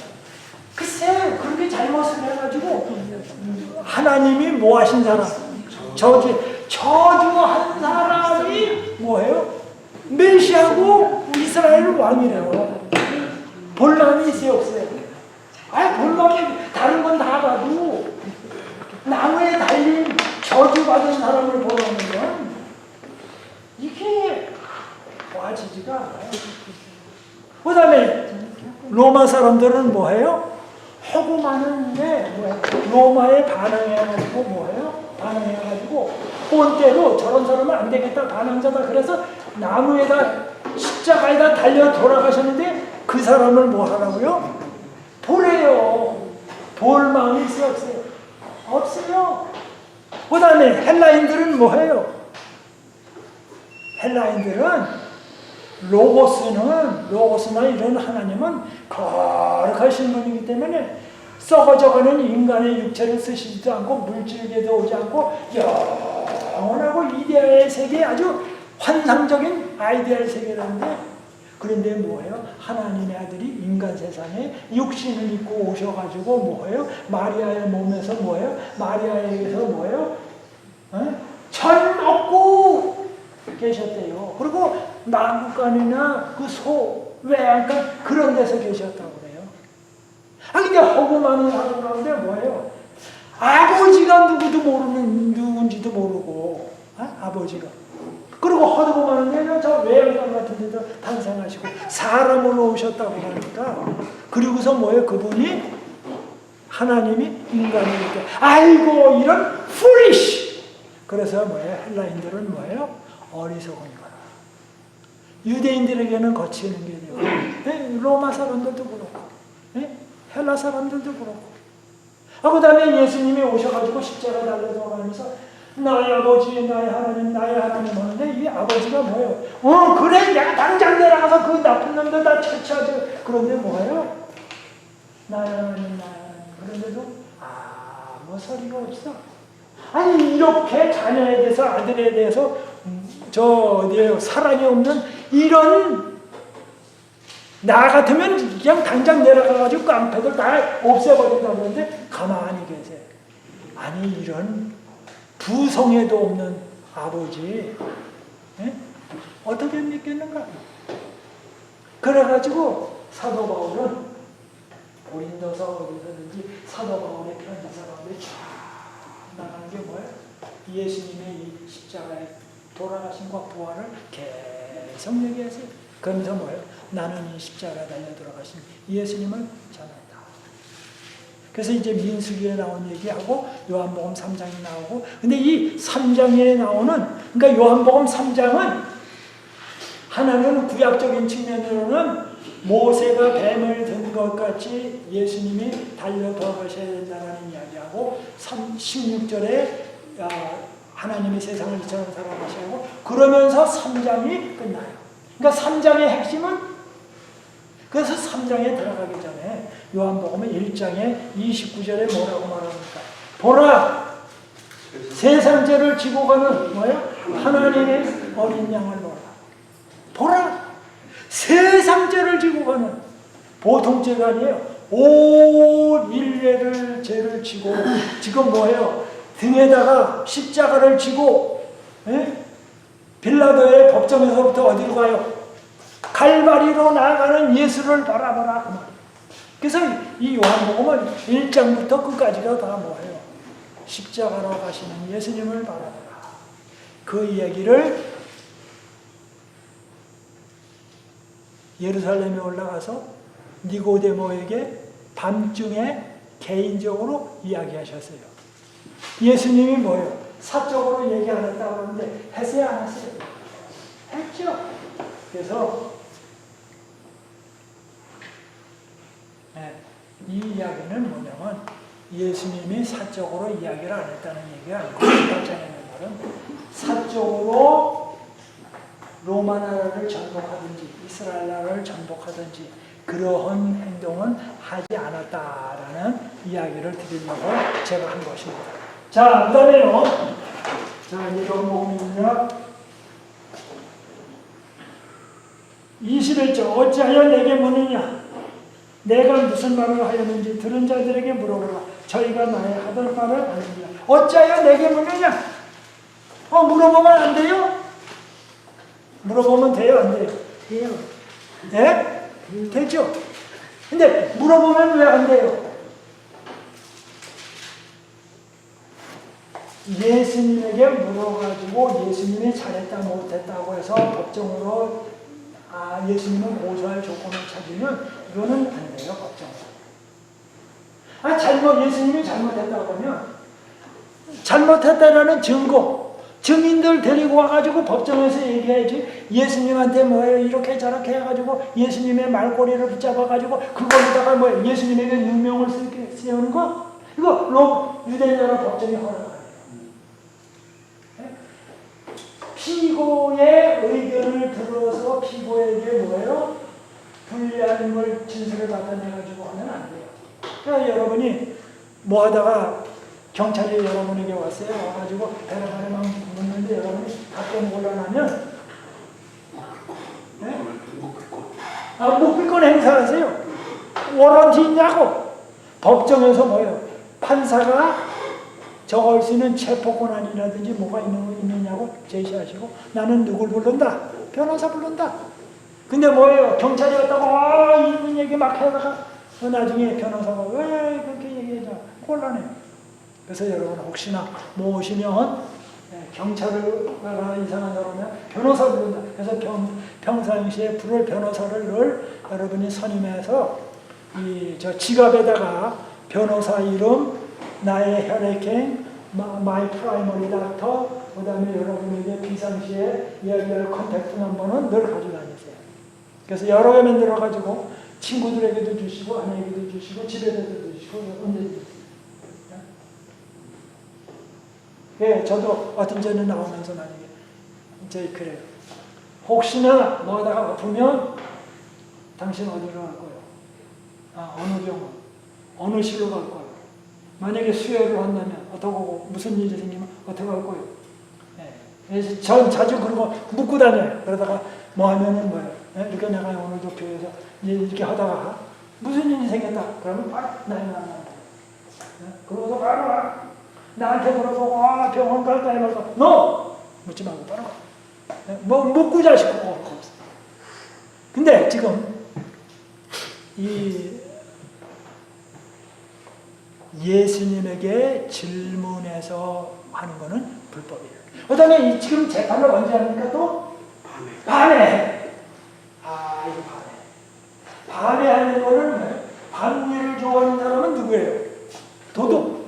글쎄 그렇게 잘못을 해가지고 하나님이 뭐 하신 사람? 저주한 사람이 뭐예요? 메시아고 이스라엘 왕이래요. 본람이 있어요, 없어요? 본람이 다른 건 다 봐도 나무에 달린 저주받은 사람을 보라는 건 이게 와지지가 않아요. 그 다음에 로마 사람들은 뭐해요? 하고 많은데 뭐예요? 로마에 반항해가지고 뭐예요? 반항해가지고 본때도 저런 사람은 안 되겠다 반항자다 그래서 나무에다 십자가에다 달려 돌아가셨는데 그 사람을 뭐 하라고요? 보래요. 볼 마음이 있어요, 없어요? 없어요. 그 다음에 헬라인들은 뭐해요? 헬라인들은 로고스나 이런 하나님은 거룩하신 분이기 때문에 썩어져가는 인간의 육체를 쓰시지도 않고 물질계도 오지 않고 영원하고 이데아의 세계 아주 환상적인 아이디얼 세계라는데 그런데 뭐예요? 하나님의 아들이 인간 세상에 육신을 입고 오셔가지고 뭐예요? 마리아의 몸에서 뭐예요? 마리아에게서 뭐예요? 전 먹고 계셨대요. 그리고 마구간이나 그 소, 외양간 그런 데서 계셨다고 그래요. 근데 허구 많은 사람 가운데 뭐예요? 아버지가 누군지도 모르고 아버지가 그리고 허구 많은 저 외양간 같은 데도 탄생하시고 사람으로 오셨다고 하니까 그리고서 뭐예요? 그분이 하나님이 인간이 이렇게 아이고 이런 foolish 그래서 뭐예요? 헬라인들은 뭐예요? 어리석은 거라. 유대인들에게는 거치는 게 되고 네? 로마 사람들도 그렇고 네? 헬라 사람들도 그렇고 그 다음에 예수님이 오셔가지고 십자가 달려 들어가면서 나의 아버지 나의 하나님 하는데 이 아버지가 뭐예요? 그래 내가 당장 내려가서 그 나쁜 놈들 다 처치하죠. 그런데 뭐예요? 나의 하나님, 나의 하나님. 그런데도 아무 소리가 없어. 아니 이렇게 자녀에 대해서 아들에 대해서 저 어디에요 사랑이 없는 이런 나 같으면 그냥 당장 내려가가지고 깡패들 다 없애버린다고 하는데 가만히 계세요. 아니 이런 부성애도 없는 아버지 어떻게 믿겠는가? 그래가지고 사도 바울은 고린도서 어디서든지 사도 바울의 편지서 가운데 쫙 나가는 게 뭐예요? 예수님의 이 십자가의 돌아가심과 부활을 계속 얘기하세요. 그러면서 뭐예요? 나는 이 십자가에 달려 돌아가신 예수님을 전한다. 그래서 이제 민수기에 나온 얘기하고 요한복음 3장이 나오고 근데 이 3장에 나오는 그러니까 요한복음 3장은 하나는 구약적인 측면으로는 모세가 뱀을 든 것 같이 예수님이 달려 돌아가셔야 된다는 이야기하고 16절에 하나님이 세상을 이처럼 사랑하시고 그러면서 3장이 끝나요. 그러니까 3장의 핵심은 그래서 3장에 들어가기 전에 요한복음은 1장에 29절에 뭐라고 말합니까? 보라! 세상 죄를 지고 가는 뭐예요? 하나님의 어린 양을 보라. 보라! 세상 죄를 지고 가는 보통 죄가 아니에요. 온 인류를 죄를 지고 지금 뭐예요? 등에다가 십자가를 지고 빌라도의 법정에서부터 어디로 가요? 갈바리로 나아가는 예수를 바라보라. 그래서 이 요한복음은 1장부터 끝까지가 다 뭐예요? 십자가로 가시는 예수님을 바라보라. 그 이야기를 예루살렘에 올라가서 니고데모에게 밤중에 개인적으로 이야기하셨어요. 예수님이 뭐예요? 사적으로 얘기 안 했다고 하는데 했어요? 안 했어요? 했죠. 그래서 이 이야기는 뭐냐면 예수님이 사적으로 이야기를 안 했다는 얘기가 아니고 답장에 말은 사적으로 로마 나라를 전복하든지 이스라엘 나라를 전복하든지 그러한 행동은 하지 않았다라는 이야기를 드리려고 제가 한 것입니다. 자, 그 다음에요. 자, 이제 요한복음입니다. 21절 어찌하여 내게 묻느냐? 내가 무슨 말을 하였는지 들은 자들에게 물어보라. 저희가 나의 하던 말을 아느니라. 어찌하여 내게 묻느냐? 물어보면 안 돼요? 물어보면 돼요? 안 돼요? 돼요. 네? 되죠? 근데 물어보면 왜 안 돼요? 예수님에게 물어가지고 예수님이 잘했다 못했다고 해서 법정으로 예수님을 고소할 조건을 찾으면 이거는 안 돼요, 법정으로. 예수님이 잘못했다고 하면 잘못했다라는 증거, 증인들 데리고 와가지고 법정에서 얘기해야지. 예수님한테 뭐예요? 이렇게 저렇게 해가지고 예수님의 말꼬리를 붙잡아가지고 그거에다가 뭐 예수님에게 누명을 세우는 거? 이거 유대인나라 법정이 허락하네요. 피고의 의견을 들어서 피고에게 뭐예요? 불리한 걸 진술을 받아내가지고 하면 안 돼요. 그러니까 여러분이 뭐 하다가 경찰이 여러분에게 왔어요. 와가지고 배를 막 묻는데 여러분이 답변 곤란하면 묵비권 행사하세요. 워런티 있냐고. 법정에서 뭐예요? 판사가 적을 수 있는 체포권한이라든지 뭐가 있느냐고 제시하시고 나는 누굴 부른다? 변호사 부른다. 근데 뭐예요? 경찰이 왔다고 이분 얘기 막 해다가 나중에 변호사가 왜 그렇게 얘기하냐? 곤란해요. 그래서 여러분 혹시나 모시면 경찰을 이상한 사람이면 변호사 부른다. 그래서 평상시에 부를 변호사를 늘 여러분이 선임해서 저 지갑에다가 변호사 이름, 나의 혈액행, 마이 프라이머리 닥터, 그 다음에 여러분에게 비상시에 이야기할 컨택트 넘버는 늘 가지고 다니세요. 그래서 여러 개 만들어가지고 친구들에게도 주시고 아내에게도 주시고 집에도 주시고 언제든지. 예, 저도 어떤 전에 나오면서 만약에 저희 그래요. 혹시나 뭐하다가 아프면 당신 어디로 갈 거예요? 어느 병원? 어느 시로 갈 거예요? 만약에 수혈을 한다면 어떻게 하고 무슨 일이 생기면 어떻게 할 거예요? 그래서 전 자주 그런 거 묻고 다녀요. 그러다가 뭐 하면은 뭐예요? 이렇게 내가 오늘도 교회에서 이렇게 하다가 무슨 일이 생겼다. 그러면 바로 나이 나간다. 그러고서 바로 나한테 물어보고 병원 갈까 말까. 너 묻지 말고 바로 가. 뭐 묻고 자식 없어. 근데 지금 이 예수님에게 질문해서 하는 거는 불법이에요. 그다음에 지금 재판을 언제 합니까 또? 밤에. 이거 밤에. 밤에 하는 거는 밤일을 좋아하는 사람은 누구예요? 도둑.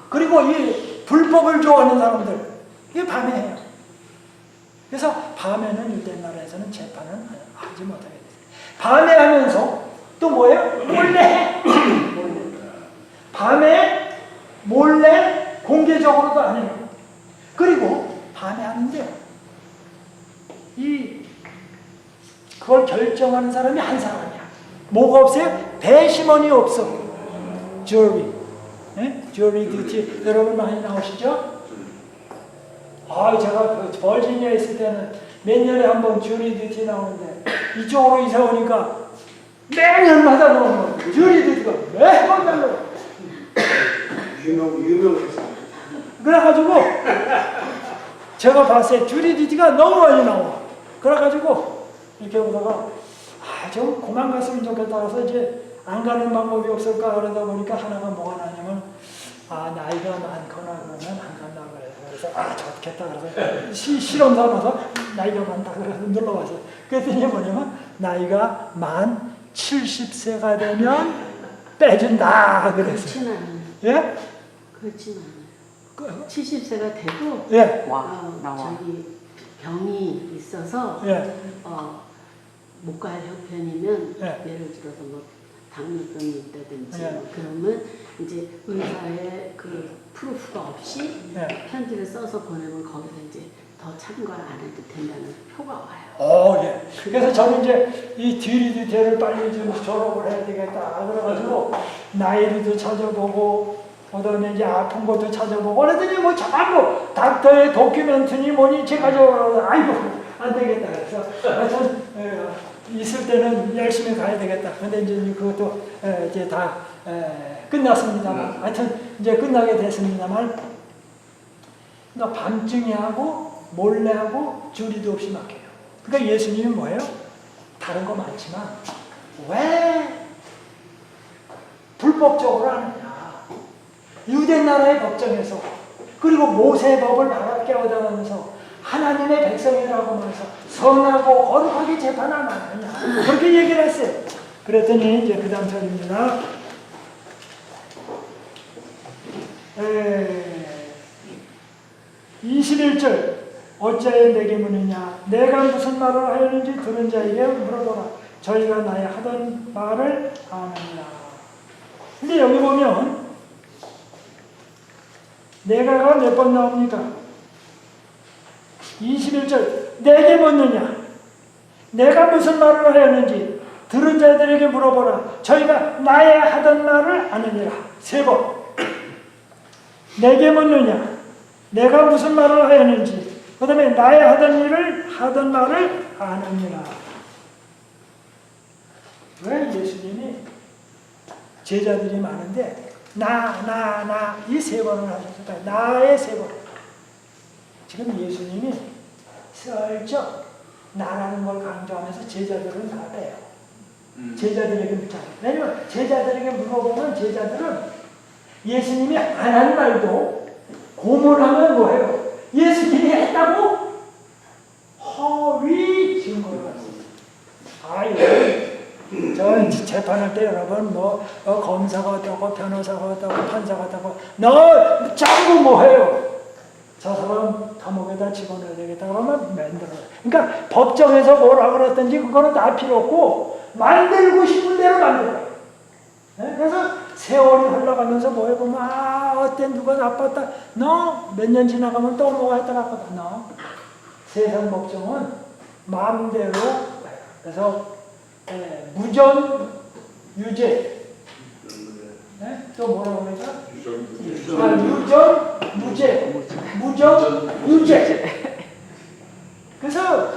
그리고 이 불법을 좋아하는 사람들 이게 밤에 해요. 그래서 밤에는 유대 나라에서는 재판은 하지 못하게 됐어요. 밤에 하면서 또 뭐예요? 몰래 해. 밤에 몰래 공개적으로도 안 해요. 그리고 밤에 하는데 그걸 결정하는 사람이 한 사람이야. 뭐가 없어요? 배심원이 없어. jury. jury duty 여러분 많이 나오시죠? 제가 버지니아에 있을 때는 몇 년에 한 번 jury duty 나오는데 이쪽으로 이사 오니까 매년마다 나오는 거예요. jury duty가 매번 나와요. 유명해서. 그래가지고 제가 봤을 때 jury duty가 너무 많이 나와. 그래가지고 이렇게 보다가 좀 그만 갔으면 좋겠다 해서 이제 안 가는 방법이 없을까 그러다 보니까 하나가 뭐가 나냐면 나이가 많거나 그러면 안 간다 그래서 좋겠다 그래서 실험 삼아서 나이가 많다 그래서 눌러봤어요. 그랬더니 뭐냐면 나이가 만 70세가 되면 빼준다 그랬어요. 그렇진 않아요. 예? 그렇진 않아요. 70세가 돼도 예. 저기 병이 있어서 예. 못 갈 형편이면 예. 예를 들어서 뭐 당뇨병이 있다든지 예. 그러면 이제 의사의 그 프루프가 없이 예. 편지를 써서 보내면 거기서 이제 더 참관 안 해도 된다는 표가 와요. 예. 그래서 저는 이제 이 디리디테를 빨리 좀 졸업을 해야 되겠다. 그래가지고 나이도 찾아보고, 그다음에 이제 아픈 것도 찾아보고, 그러더니 뭐 전부 닥터의 도큐멘트니 뭐니 제가 안 되겠다. 그래서 하여튼 있을 때는 열심히 가야 되겠다. 근데 이제 그것도 이제 다 끝났습니다만, 하여튼 이제 끝나게 됐습니다만, 밤중에 하고 몰래 하고 주리도 없이 맡겨요. 그러니까 예수님이 뭐예요? 다른 거 많지만 왜 불법적으로 하느냐? 유대 나라의 법정에서 그리고 모세법을 깨어나면서 하나님의 백성이라고 하면서 선하고 거룩하게 재판을 안 하느냐? 그렇게 얘기를 했어요. 그랬더니 이제 그 다음 절입니다. 21절 어찌하여 내게 묻느냐 내가 무슨 말을 하였는지 들은 자에게 물어보라 저희가 나의 하던 말을 아느니라. 근데 여기 보면 내가가 몇 번 나옵니까? 21절 내게 묻느냐 내가 무슨 말을 하였는지 들은 자들에게 물어보라 저희가 나의 하던 말을 아느니라. 3번 내게 묻느냐 내가 무슨 말을 하였는지 그 다음에 나의 하던 말을 아느니라. 왜 예수님이 제자들이 많은데 나 이 3번을 하셨을까요? 나의 3번. 지금 예수님이 슬쩍 나라는 걸 강조하면서 제자들은 다 빼요. 제자들에게 묻잖아요. 왜냐면 제자들에게 물어보면 제자들은 예수님이 안 한 말도 고문하면 뭐예요? 예수님이 했다고 허위 증거를 갖습니다. 저 재판할 때 여러분 검사가 어떠고 변호사가 어떠고 판사가 어떠고 너 짱구 뭐해요? 저 사람 감옥에다 집어넣어야 되겠다 그러면 만들어요. 그러니까 법정에서 뭐라 그랬든지 그거는 다 필요 없고 만들고 싶은 대로 만들어요. 그래서 세월이 흘러가면서 뭐해 보면 어때 누가 나빴다 너 몇 년 지나가면 또 뭐가 했다 나빴다 너 세상 법정은 마음대로 그래서 무전 유죄. 네? 또 뭐라고 그러죠? 유전. 유전, 무죄. 무전, 유죄. 그래서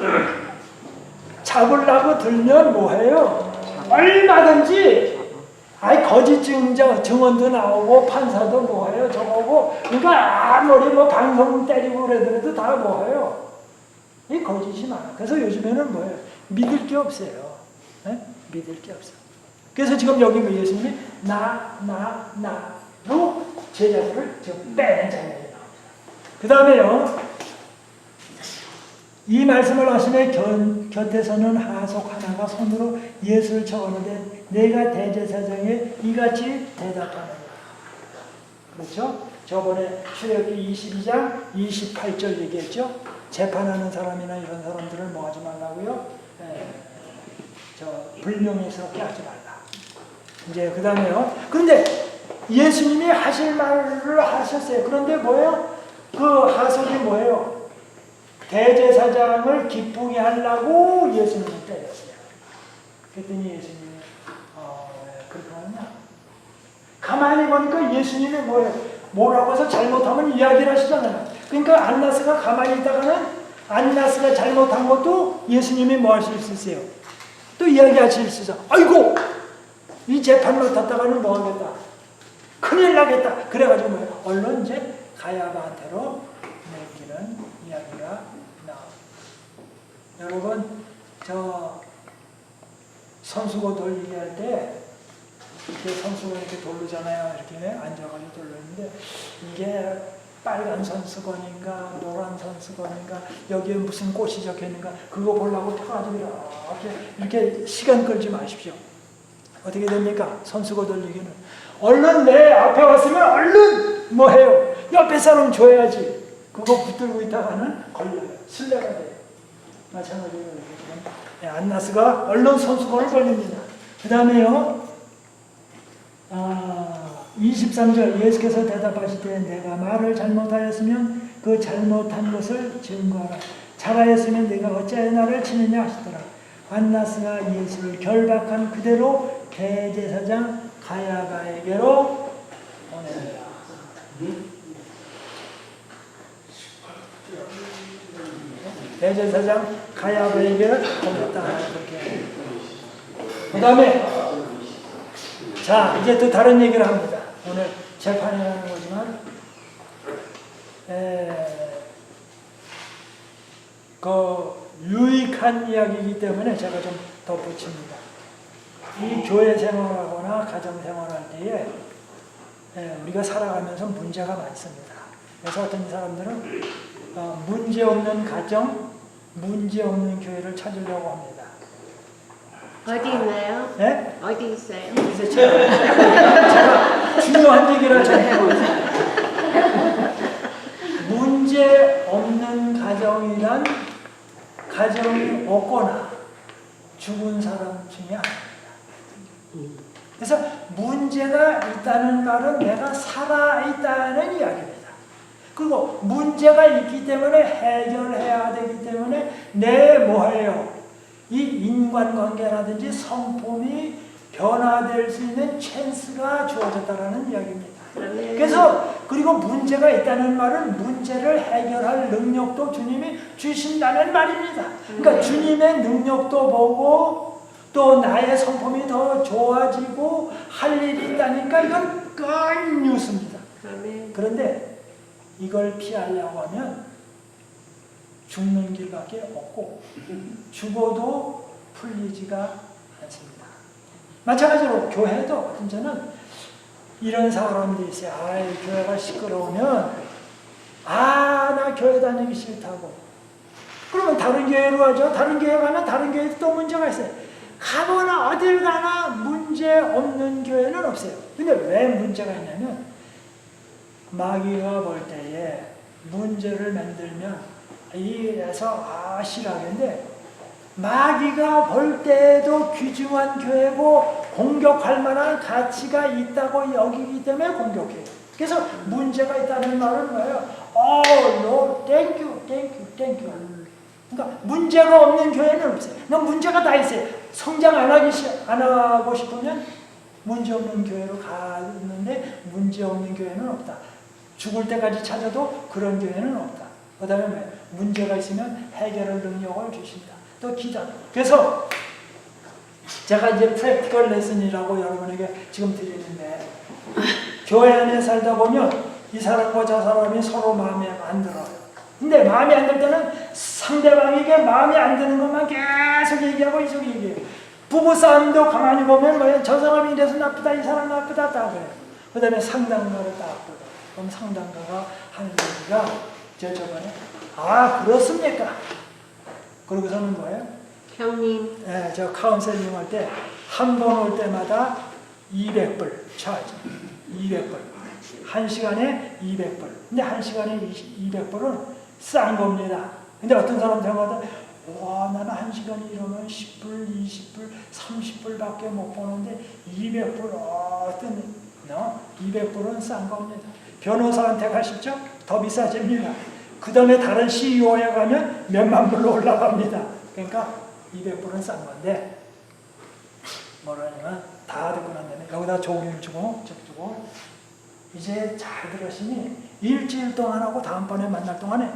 잡으려고 들면 뭐해요? 얼마든지 거짓 증언도 나오고 판사도 뭐해요? 저거고 그러니까 아무리 뭐 방송 때리고 그러더라도 다 뭐해요? 이 거짓이 많아. 그래서 요즘에는 뭐예요? 믿을 게 없어요. 네? 믿을 게 없어. 그래서 지금 여기 예수님이 나로 제자들을 지금 빼는 장면이 나옵니다. 그 다음에요. 이 말씀을 하시매 곁에서는 하속 하나가 손으로 예수를 쳐오는데 내가 대제사장에 이같이 대답하느냐. 그렇죠? 저번에 출애굽기 22장 28절 얘기했죠. 재판하는 사람이나 이런 사람들을 뭐 하지 말라고요? 불명예스럽게 하지 말라. 이제 그 다음에요. 그런데 예수님이 하실 말을 하셨어요. 그런데 뭐예요? 그 하속이 뭐예요? 대제사장을 기쁘게 하려고 예수님을 때렸어요. 그랬더니 예수님이 왜 그렇게 하냐? 가만히 보니까 예수님이 뭐라고 해서 잘못하면 이야기를 하시잖아요. 그러니까 안나스가 가만히 있다가는 안나스가 잘못한 것도 예수님이 뭐 하실 수 있어요? 또 이야기하실 수 있어요. 아이고! 이 재판 맡았다가는 뭐 하겠다? 큰일 나겠다. 그래가지고 뭐예요? 얼른 이제 가야바한테로 내기는 이야기가 여러분, 저 선수고 돌리기 할 때 이렇게 선수가 이렇게 돌르잖아요. 이렇게 앉아가지고 돌르는데 이게 빨간 선수건인가 노란 선수건인가 여기에 무슨 꽃이 적혀있는가 그거 보려고 펴가지고 이렇게 시간 끌지 마십시오. 어떻게 됩니까? 선수고 돌리기는 얼른 내 앞에 왔으면 얼른 뭐 해요? 옆에 사람 줘야지. 그거 붙들고 있다가는 걸려요. 술래가 돼요. 마찬가지로 안나스가 얼른 선수권을 걸립니다. 그 다음에요. 23절 예수께서 대답하시되 내가 말을 잘못하였으면 그 잘못한 것을 증거하라. 잘하였으면 내가 어찌하여 나를 치느냐 하시더라. 안나스가 예수를 결박한 그대로 대제사장 가야바에게로 보내니라. 대제사장 가야바에게를 보냈다. 그 다음에 자 이제 또 다른 얘기를 합니다. 오늘 재판이라는 거지만 그 유익한 이야기이기 때문에 제가 좀 덧붙입니다. 이 교회 생활하거나 가정 생활할 때에 우리가 살아가면서 문제가 많습니다. 그래서 어떤 사람들은 문제 없는 가정, 문제 없는 교회를 찾으려고 합니다. 어디 있나요? 네? 어디 있어요? 그래서 제가 중요한 얘기를 좀 해보겠습니다. 문제 없는 가정이란 가정이 없거나 죽은 사람 중에 아닙니다. 그래서 문제가 있다는 말은 내가 살아있다는 이야기입니다. 그리고 문제가 있기 때문에 해결해야 되기 때문에 내 뭐예요? 이 인간관계라든지 성품이 변화될 수 있는 찬스가 주어졌다는 이야기입니다. 그래서 그리고 문제가 있다는 말은 문제를 해결할 능력도 주님이 주신다는 말입니다. 그러니까 주님의 능력도 보고 또 나의 성품이 더 좋아지고 할 일이 있다니까 이건 큰 뉴스입니다. 그런데 이걸 피하려고 하면 죽는 길밖에 없고 죽어도 풀리지가 않습니다. 마찬가지로 교회도 이제는 이런 사람들이 있어요. 교회가 시끄러우면 나 교회 다니기 싫다고. 그러면 다른 교회로 가죠. 다른 교회 가면 다른 교회도 또 문제가 있어요. 가거나 어딜 가나 문제 없는 교회는 없어요. 근데 왜 문제가 있냐면 마귀가 볼 때에 문제를 만들면 이래서 싫어하겠는데 마귀가 볼 때도 귀중한 교회고 공격할 만한 가치가 있다고 여기기 때문에 공격해요. 그래서 문제가 있다는 말은 뭐예요? no, thank you. 그러니까 문제가 없는 교회는 없어요. 문제가 다 있어요. 성장 안 하고 싶으면 문제 없는 교회로 갔는데 문제 없는 교회는 없다. 죽을 때까지 찾아도 그런 교회는 없다. 그 다음에 문제가 있으면 해결할 능력을 주신다. 또 기도. 그래서 제가 이제 프랙티컬 레슨이라고 여러분에게 지금 드리는데 교회 안에 살다 보면 이 사람과 저 사람이 서로 마음에 안 들어요. 근데 마음에 안 들 때는 상대방에게 마음에 안 드는 것만 계속 얘기하고 이쪽 얘기해요. 부부싸움도 가만히 보면 뭐예요? 저 사람이 이래서 나쁘다, 이 사람 나쁘다, 딱 그래요. 그 다음에 상담가를 딱 불러요. 그럼 상담가가 하는 얘기가 저번에 그렇습니까? 그러고서는 뭐예요? 형님. 네, 저 카운셀링 할 때 한 번 올 때마다 200불 차지. 200불. 1시간에 200불. 근데 1시간에 200불은 싼 겁니다. 근데 어떤 사람들마다 나는 1시간이 이러면 10불, 20불, 30불밖에 못 버는데 200불, 200불은 싼 겁니다. 변호사한테 가시죠? 더 비싸집니다. 그 다음에 다른 CEO에 가면 몇만 불로 올라갑니다. 그러니까 200불은 싼 건데 뭐라냐면 다 듣고 난 다음에 여기다 조언을 주고 주고 이제 잘 들으시니 일주일 동안 하고 다음번에 만날 동안에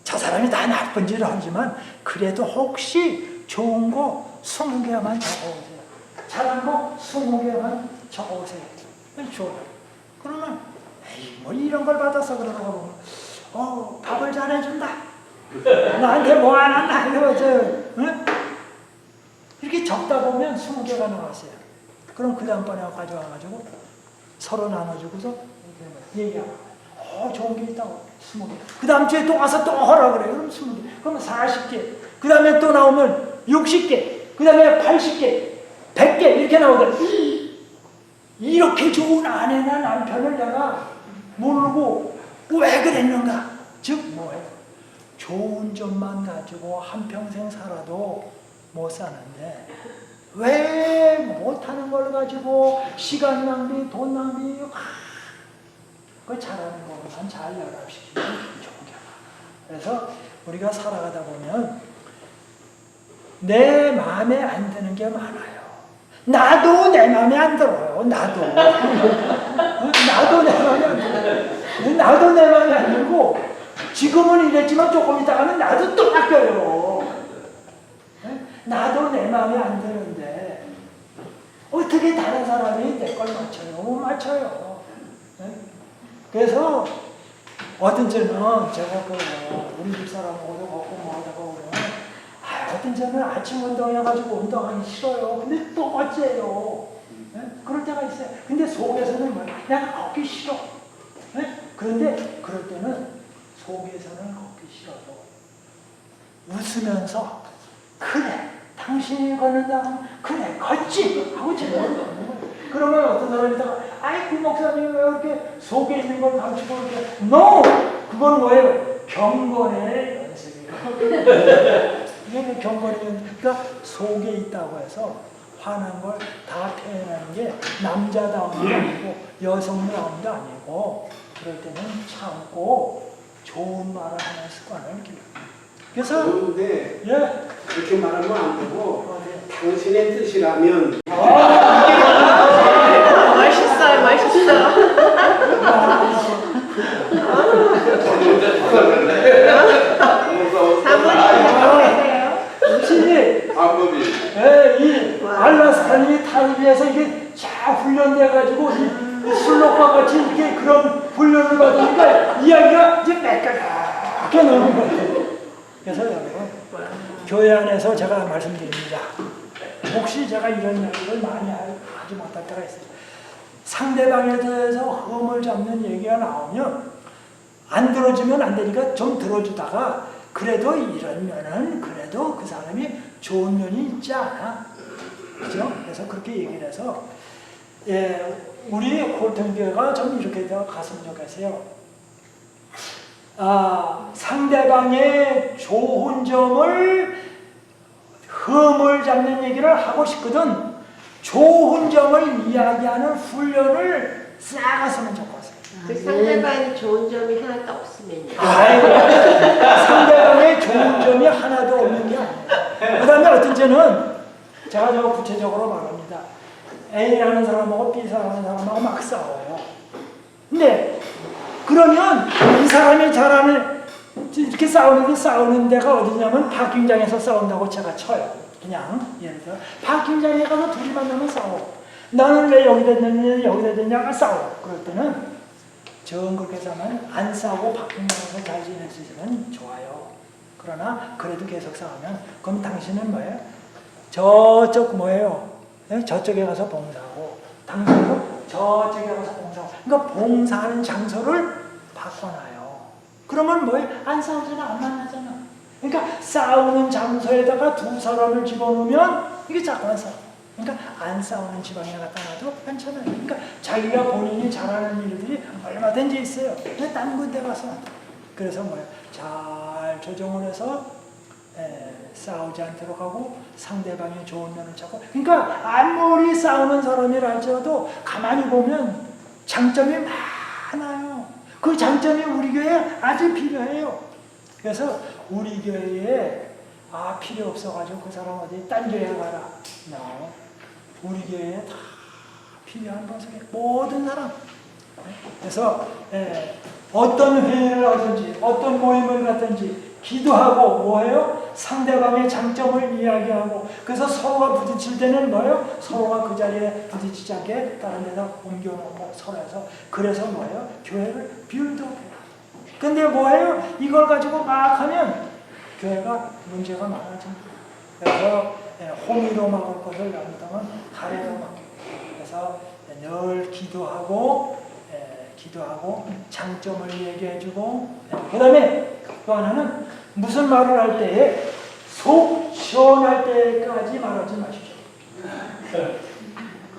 저 사람이 다 나쁜 짓을 하지만 그래도 혹시 좋은 거 20개만 적어오세요. 잘한 거 20개만 적어오세요. 좋아요. 그러면 에이 뭐 이런 걸 받아서 그러고 보면 밥을 잘해준다. 나한테 뭐 안 한다. 응? 이렇게 적다 보면 20개가 나왔어요. 그럼 그 다음번에 가져와가지고 서로 나눠주고서 얘기하고 좋은 게 있다고 20개. 그 다음 주에 또 와서 또 하라 그래요. 그럼 20개. 그럼 40개. 그 다음에 또 나오면 60개. 그 다음에 80개. 100개 이렇게 나오더라고요. 이렇게 좋은 아내나 남편을 내가 모르고 왜 그랬는가? 즉 뭐예요? 좋은 점만 가지고 한평생 살아도 못 사는데 왜 못하는 걸 가지고 시간 낭비, 돈 낭비 그 잘하는 것만 잘 연합시키면 좋은 게. 그래서 우리가 살아가다 보면 내 마음에 안 드는 게 많아요. 나도 내 마음에 안 들어요. 나도 내 마음에 안 들어요. 나도 내 마음에 안 들고 지금은 이랬지만 조금 있다가는 나도 또 바뀌어요. 나도 내 마음에 안 드는데 어떻게 다른 사람이 내 걸 맞춰요? 못 맞춰요. 그래서 어떤 때는 제가 우리 집 사람하고도 걷고 뭐하다가 오면 어떤 때는 아침 운동해가지고 운동하기 싫어요. 근데 또 어째요? 그럴 때가 있어요. 근데 속에서는 뭐야? 그냥 걷기 싫어. 그런데 그럴 때는 속에서는 걷기 싫어도 웃으면서 그래 당신이 걷는다 그래 걷지 하고 제대로 걷는 거예요. 그러면 어떤 사람이다가 그 목사님 왜 이렇게 속에 있는 걸 감추고 이렇게 NO! 그건 뭐예요? 경건의 연습이에요. 이게 경건의 연습. 그러니까 속에 있다고 해서 화난 걸 다 표현하는 게 남자다운 게 아니고 여성다운 게 아니고 그럴 때는 참고 좋은 말을 하는 습관을 기르는. 그래서 그런데 그렇게 말하면 안 되고 당신의 뜻이라면 맛있어요, 이 알라스칸이 타르비에서 이게 쫙 훈련돼가지고 이 술록과 같이 이렇게 그런 훈련을 받으니까 이야기가 이제 매끈하게 나오는 거예요. 그래서 여러분 교회 안에서 제가 말씀드립니다. 혹시 제가 이런 이야기를 많이 하지 못할 때가 있어요. 상대방에 대해서 흠을 잡는 얘기가 나오면 안 들어주면 안 되니까 좀 들어주다가 그래도 이런 면은 그래도 그 사람이 좋은 면이 있지 않아. 그죠? 그래서 그렇게 얘기를 해서 우리 홀통교회가 좀 이렇게 갔으면 좋겠어요. 상대방의 좋은 점을 흠을 잡는 얘기를 하고 싶거든 좋은 점을 이야기하는 훈련을 쌓아갔으면 좋겠어요. 그 상대방이 좋은 점이 하나도 없으면요. 상대방의 좋은 점이 하나도 없는 게 아니에요. 그 다음에 어떤 때는 제가 구체적으로 말합니다. A라는 사람하고 B라는 사람하고 막 싸워요. 근데 그러면 이 사람이 잘하는 이렇게 싸우는 데가 어디냐면 파킹장에서 싸운다고 제가 쳐요. 그냥 예를 들어 파킹장에 가서 둘이 만나면 싸워. 나는 왜 여기다 됐느냐 여기다 됐냐가 싸워. 그럴 때는 정 그렇게 싸우면 안 싸우고 파킹장에서 잘 지내시면 좋아요. 그러나 그래도 계속 싸우면 그럼 당신은 뭐예요? 저쪽 뭐예요? 저쪽에 가서 봉사하고 당신도 저쪽에 가서 봉사하고 그러니까 봉사하는 장소를 바꿔놔요. 그러면 뭐예요? 안 싸우잖아, 안 만나잖아. 그러니까 싸우는 장소에다가 두 사람을 집어넣으면 이게 자꾸 안 싸워. 그러니까 안 싸우는 지방에 갖다 놔도 괜찮아요. 그러니까 자기가 본인이 잘하는 일들이 얼마든지 있어요. 근데 딴 군데 가서 그래서 뭐예요? 잘 조정을 해서 싸우지 않도록 하고 상대방의 좋은 면을 찾고 그러니까 아무리 싸우는 사람이라 할지라도 가만히 보면 장점이 많아요. 그 장점이 우리 교회에 아주 필요해요. 그래서 우리 교회에 필요 없어가지고 그 사람 어디 딴 교회 가라. No. 우리 교회에 다 필요한 것에 모든 사람. 그래서 어떤 회의를 하든지 어떤 모임을 가든지 기도하고 뭐예요? 상대방의 장점을 이야기하고 그래서 서로가 부딪힐 때는 뭐예요? 서로가 그 자리에 부딪히지 않게 다른 데서 옮겨놓고 서로 해서 그래서 뭐예요? 교회를 빌드업해요. 근데 뭐예요? 이걸 가지고 막 하면 교회가 문제가 많아집니다. 그래서 홍의로 막을 것을 남다면 가래로 막고 그래서 늘 기도하고 장점을 얘기해주고 그 다음에 또 하나는 무슨 말을 할 때에 속 시원할 때까지 말하지 마십시오.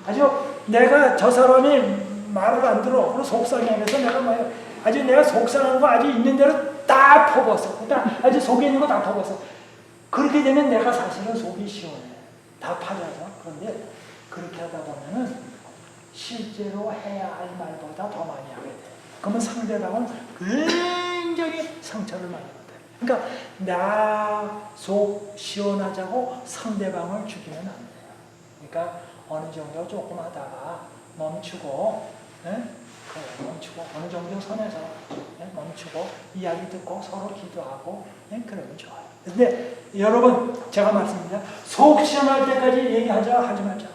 아주 내가 저 사람이 말을 안 들어 그리고 속상해서 내가 뭐예요? 아주 내가 속상한 거 아주 있는 대로 다 퍼붓어. 그러니까 아주 속에 있는 거 다 퍼붓어. 그렇게 되면 내가 사실은 속이 시원해. 다 파져서. 그런데 그렇게 하다 보면은 실제로 해야 할 말보다 더 많이 하게 돼. 그러면 상대방은 굉장히 상처를 많이 받아요. 그러니까 나 속 시원하자고 상대방을 죽이면 안 돼요. 그러니까 어느 정도 조금 하다가 멈추고 멈추고 어느 정도 선에서 멈추고 이야기 듣고 서로 기도하고 그러면 좋아요. 근데 여러분 제가 말씀드립니다. 속 시원할 때까지 얘기하자 하지 말자.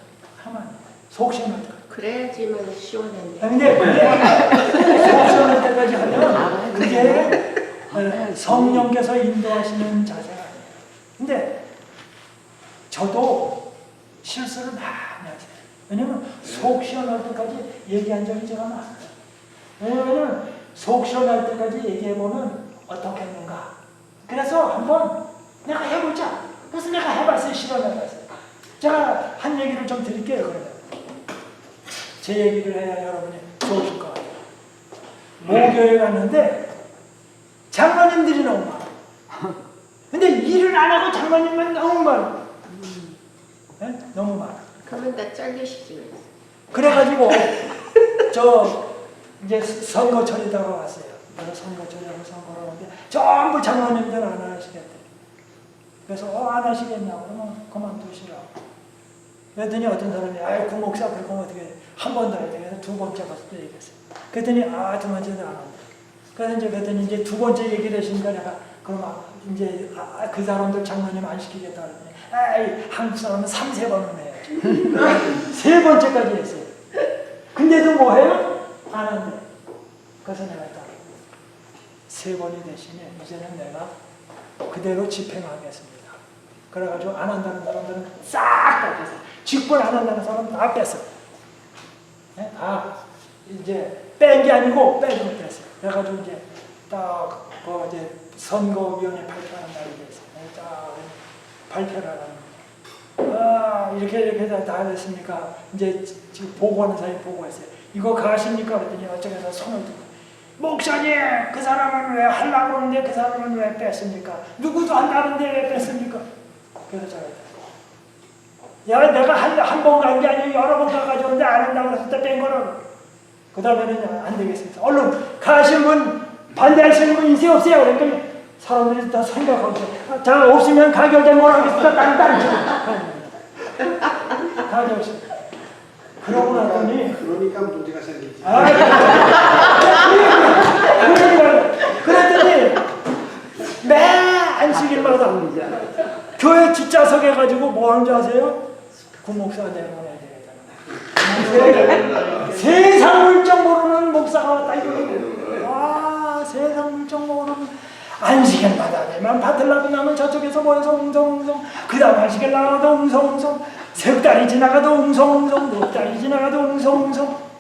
하면 안 돼요. 속 시원할 때까지. 그래야지만 시원한데. 근데 속 시원할 때까지 하면 그게 성령께서 인도하시는 자세가 아니에요. 근데 저도 실수를 많이 하세요. 왜냐면 속 시원할 때까지 얘기한 적이 제가 많아요. 왜냐면 속 시원할 때까지 얘기해보면 어떻게 했는가. 그래서 한번 내가 해보자. 그래서 내가 해봤어요. 실험해봤어요. 제가 한 얘기를 좀 드릴게요. 그러면 제 얘기를 해야 여러분이 좋으실 것 같아요. 모교에 갔는데 장로님들이 너무 많아. 근데 일을 안 하고 장로님만 너무 많아. 너무 많아. 그러면 다 잘리시지. 그래가지고 이제 선거철이다가 왔어요. 그래서 선거철이라고 선거를 하는데 전부 장로님들 안 하시겠대. 그래서 안 하시겠냐고 그러면 그만두시라고. 그랬더니 어떤 사람이 그 목사 그럼 어떻게 한 번 더 해야 돼. 그래서 두 번째 갔을 때 얘기했어요. 그랬더니 두 번째도 안 한다. 그랬더니 이제 두 번째 얘기를 하시니까 내가 그럼 이제 그 사람들 장로님 안 시키겠다 그랬더니 한국 사람은 3-4번은 해야지. 세 번째까지 했어요. 근데도 뭐 해요? 안 한대. 그래서 내가 딱 3번이 대신에 이제는 내가 그대로 집행하겠습니다. 그래가지고 안 한다는 사람들은 싹 다 뺐어요. 직분 안 한다는 사람은 다 뺐어요. 다 이제 뺀 게 아니고 빼고 뺐어요. 그래가지고 이제 딱 이제 선거위원회 발표하는 날이 됐어요. 딱 발표를 하는 이렇게 다 됐습니까? 이제 지금 보고하는 사람이 보고했어요. 이거 가십니까? 그랬더니 어쩌면서 손을 들고 목사님 그 사람은 왜 하려고 하는데 그 사람은 왜 뺐습니까? 누구도 한다는데 왜 뺐습니까? 그래서 제가 내가 한 번 간 게 아니고 여러 번 가가지고 근데 안 한다고 했을 때 뺀 거라고. 그 다음에는 안 되겠습니다. 얼른 가신 분 반대하시는 분 있어요 없어요? 그러니까 사람들이 다 생각하고 있어요. 자 없으면 가결된 걸 하겠습니다. 딴 가결시. 그러고 나더니 그러니까 문제가 생기지. 그랬더니 매 안식일마다 교회 뒷좌석에 가지고 뭐 하는 줄 아세요? 구 목사 내려놔야 되겠다. 세상 물정 모르는 목사가 왔다 이거거든요. 와, 세상 물정 모르는 안식일마다 되면 바틀라비 나면 저쪽에서 모여서 웅성웅성, 그 다음 안식일 나가도 웅성웅성, 석 달이 지나가도 웅성웅성, 넉 달이 지나가도 웅성웅성.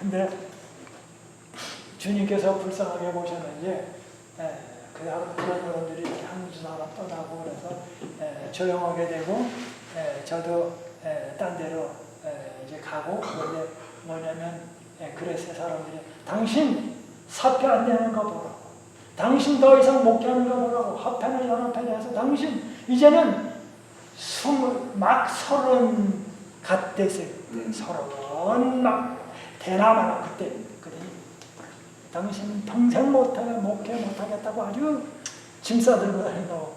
근데 주님께서 불쌍하게 보셨는지 그 다음 그런 사람들이 이렇게 한 사람 떠나고 그래서 조용하게 되고 저도 딴 데로 이제 가고 그런데 뭐냐면 그래서 사람들이 당신 사표 안 내는 거 보라고, 당신 더 이상 목회하는 거 보라고, 합회나 연합회나 해서 당신 이제는 막 30 갓됐어요. 30 막 대나마나 그때 그러니 당신 평생 목회 못하겠다고 아주 짐 싸들고 다닌다고.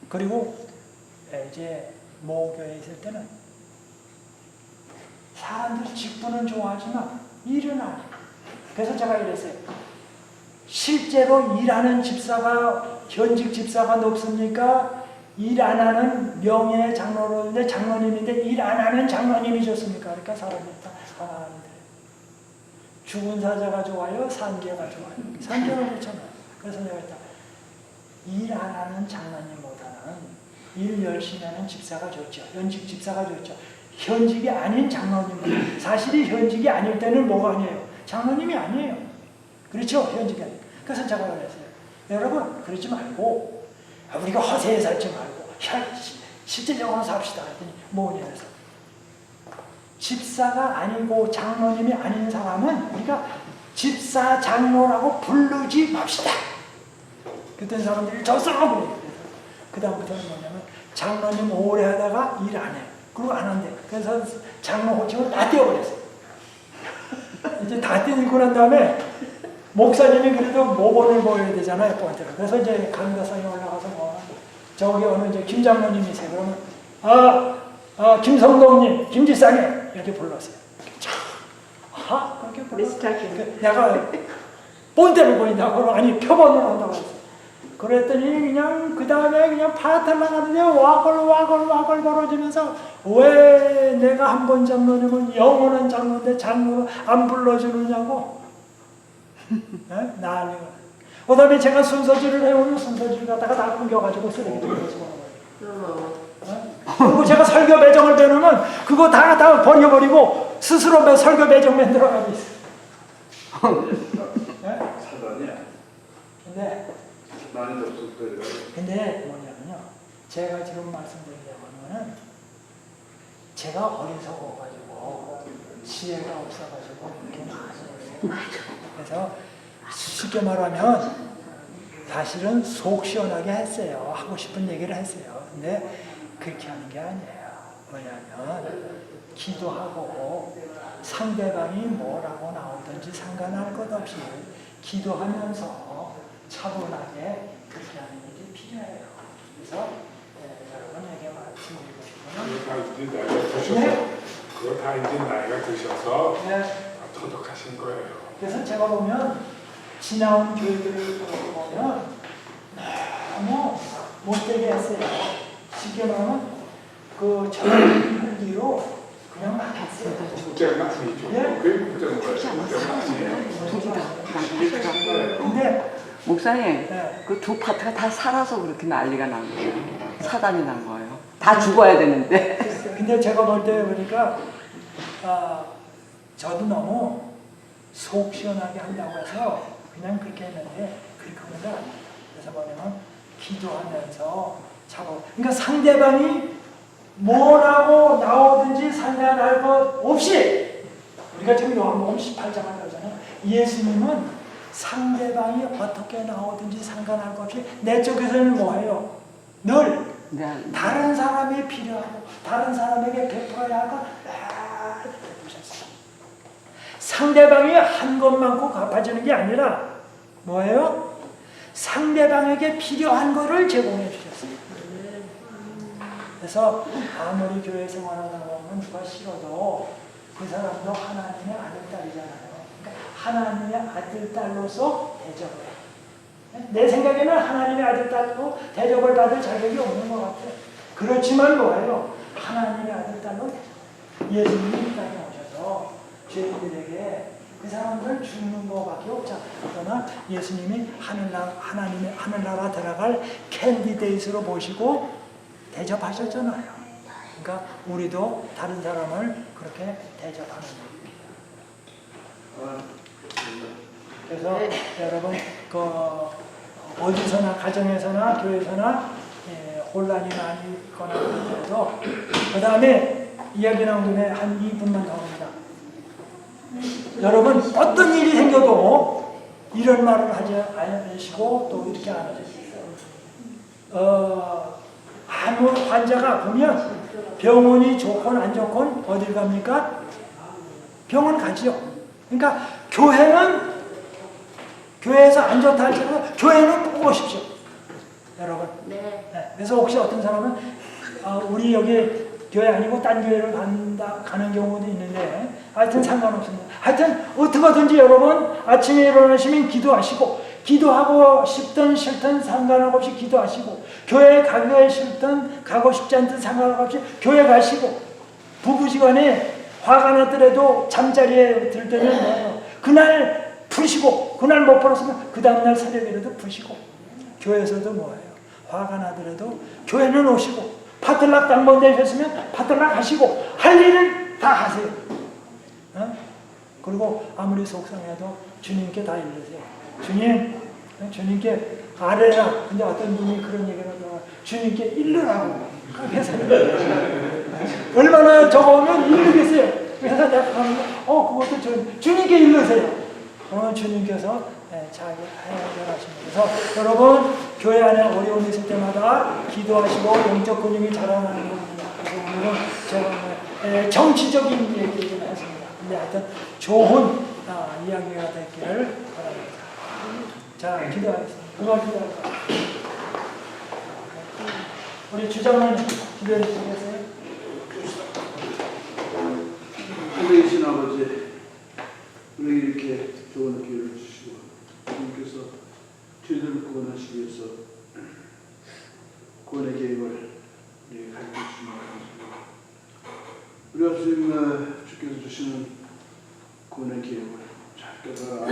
그리고 이제 모교에 있을 때는 사람들이 직분은 좋아하지만 일은 아니에요. 그래서 제가 이랬어요. 실제로 일하는 집사가 현직 집사가 높습니까? 일 안 하는 명예 장로인데 장로님인데 일 안 하는 장로님이 좋습니까? 그러니까 사람이 다 하나인데 죽은 사자가 좋아요? 산개가 좋아요? 산개가 좋잖아요. 그래서 내가 했다. 일 안 하는 장로님보다는 일 열심히 하는 집사가 좋죠. 현직 집사가 좋죠. 현직이 아닌 장로님, 사실이 현직이 아닐 때는 뭐가 아니에요? 장로님이 아니에요. 그렇죠? 현직이 아니에요. 그래서 제가 그랬어요. 여러분 그러지 말고 우리가 허세에 살지 말고 실질적으로 삽시다 했더니 뭐냐면서 집사가 아니고 장로님이 아닌 사람은 우리가 집사 장로라고 부르지 맙시다. 그때 사람들이 저 싸움을 그 다음부터는 뭐냐면 장로님 오래 하다가 일 안 해요. 그리고 안 한대. 그래서 장로 호칭을 다 떼어버렸어요. 이제 다 떼고 난 다음에 목사님이 그래도 모본을 보여야 되잖아요. 번째로. 그래서 이제 강다상에 올라가서 뭐 저기 어느 이제 김 장로님이세요. 그러면 김성동님, 김지상님 이렇게 불렀어요. 그렇게 불렀어요. 내가 본대로 보인다고 아니 표본으로 한다고 했어요. 그랬더니 그냥 그 다음에 그냥 파탈 나가는데 와글 벌어지면서 왜 내가 한 번 장로님은 영원한 장로인데 장로로 안 불러주느냐고 난리가. 그 다음에 제가 순서질을 해오면 순서질 갖다가 다 끊겨가지고 쓰레기를 버려서 그리고 제가 설교 배정을 빼놓으면 그거 다 버려버리고 스스로 설교 배정 만들어가고 있어요. 사단이야. 근데 뭐냐면요, 제가 지금 말씀드리려고는 제가 어리석어가지고 지혜가 없어가지고 이렇게 많이 그래서 쉽게 말하면 사실은 속 시원하게 했어요. 하고 싶은 얘기를 했어요. 근데 그렇게 하는 게 아니에요. 뭐냐면 기도하고 상대방이 뭐라고 나오든지 상관할 것 없이 기도하면서 차분하게 그렇게 하는 일이 필요해요. 그래서 여러분에게 말씀드리고 싶으면 그거 다 이제 나이가 드셔서 네. 터득하신 거예요. 그래서 제가 보면 지나온 교회들을 보면 너무 못되게 했어요. 쉽게 말하면 그 저런 뒤로 그냥 막 했어요. 국제가 아니죠. 네? 그게 국제인 거예요. 국제가 아니에요. 근데 목사님, 네. 그 두 파트가 다 살아서 그렇게 난리가 난 거예요. 사단이 난 거예요. 다 죽어야 되는데. 근데 제가 볼 때 보니까 저도 너무 속 시원하게 한다고 해서 그냥 그렇게 했는데 그렇게보다 그래서 뭐냐면 기도하면서 그러니까 상대방이 뭐라고 나오든지 상관할 것 없이 우리가 지금 요한복음 18장을 가잖아요. 예수님은 상대방이 어떻게 나오든지 상관할 것 없이 내 쪽에서는 뭐해요? 늘 다른 사람이 필요하고 다른 사람에게 베풀어야 하고 상대방이 한 것만큼 갚아주는 게 아니라 뭐예요? 상대방에게 필요한 거를 제공해 주셨어요. 그래서 아무리 교회 생활하다 보면 누가 싫어도 그 사람도 하나님의 아들, 딸이잖아요. 그러니까 하나님의 아들, 딸로서 대접을 해요. 내 생각에는 하나님의 아들, 딸로 대접을 받을 자격이 없는 것 같아요. 그렇지만 뭐예요? 하나님의 아들, 딸로 대접. 예수님이 이 땅에 오셔서 죄인들에게 그 사람들 죽는 거밖에 없잖아요. 그러나 예수님이 하나님의 하늘나라 들어갈 캔디데이트로 모시고 대접하셨잖아요. 그러니까 우리도 다른 사람을 그렇게 대접하는 겁니다. 그래서 여러분 어디서나 가정에서나 교회에서나 혼란이 많이 있거나 그래서 그 다음에 이야기 나온 김에 한 2분만 더 합니다. 여러분 어떤 일이 생겨도 이런 말을 하지 않으시고 또 이렇게 안 하시고 아무 환자가 보면 병원이 좋건 안 좋건 어딜 갑니까? 병원 가지요. 그러니까 교회에서 안 좋다 할지라도 교회는 꼭 오십시오. 여러분. 네. 그래서 혹시 어떤 사람은 우리 여기 교회 아니고 딴 교회를 가는 경우도 있는데 하여튼 상관없습니다. 하여튼 어떻게든지 여러분 아침에 일어나시면 기도하시고 기도하고 싶든 싫든 상관없이 기도하시고 교회 가기 싫든 가고 싶지 않든 상관없이 교회 가시고 부부지간에 화가 났더라도 잠자리에 들 때는 뭐예요? 그날 푸시고 그날 못 풀었으면 그 다음날 새벽에라도 푸시고 교회에서도 뭐예요? 화가 나더라도 교회는 오시고 파틀락 당번 되셨으면 파틀락 하시고 할 일은 다 하세요. 그리고 아무리 속상해도 주님께 다 일러세요. 주님께 아뢰라. 근데 어떤 분이 그런 얘기를 하더라고요. 주님께 일러라고. 그래서 얼마나 적어오면 일르겠어요. 그래서 내가 가면 그것도 주님께 일러세요. 그러면 주님께서 잘 해결하십니다. 그래서 여러분 교회 안에 어려움이 있을 때마다 기도하시고 영적 근육이 자라나는 겁니다. 그래서 오늘은 제가 정치적인 얘기를 좀 했습니다. 근데 하여튼 좋은 이야기가 됐기를 바랍니다. 자, 기도하겠습니다. 누가 기도할까요? 우리 주장님 기도해 주시겠어요? 하늘이신 아버지, 우리 이렇게 좋은 기회를 주시고 주님께서 저희들을 구원하시기 위해서 구원의 계획을 가르쳐 주시는 감사합니다. 우리 주님 주께서 주시는 구원의 계획을 잘 깨달아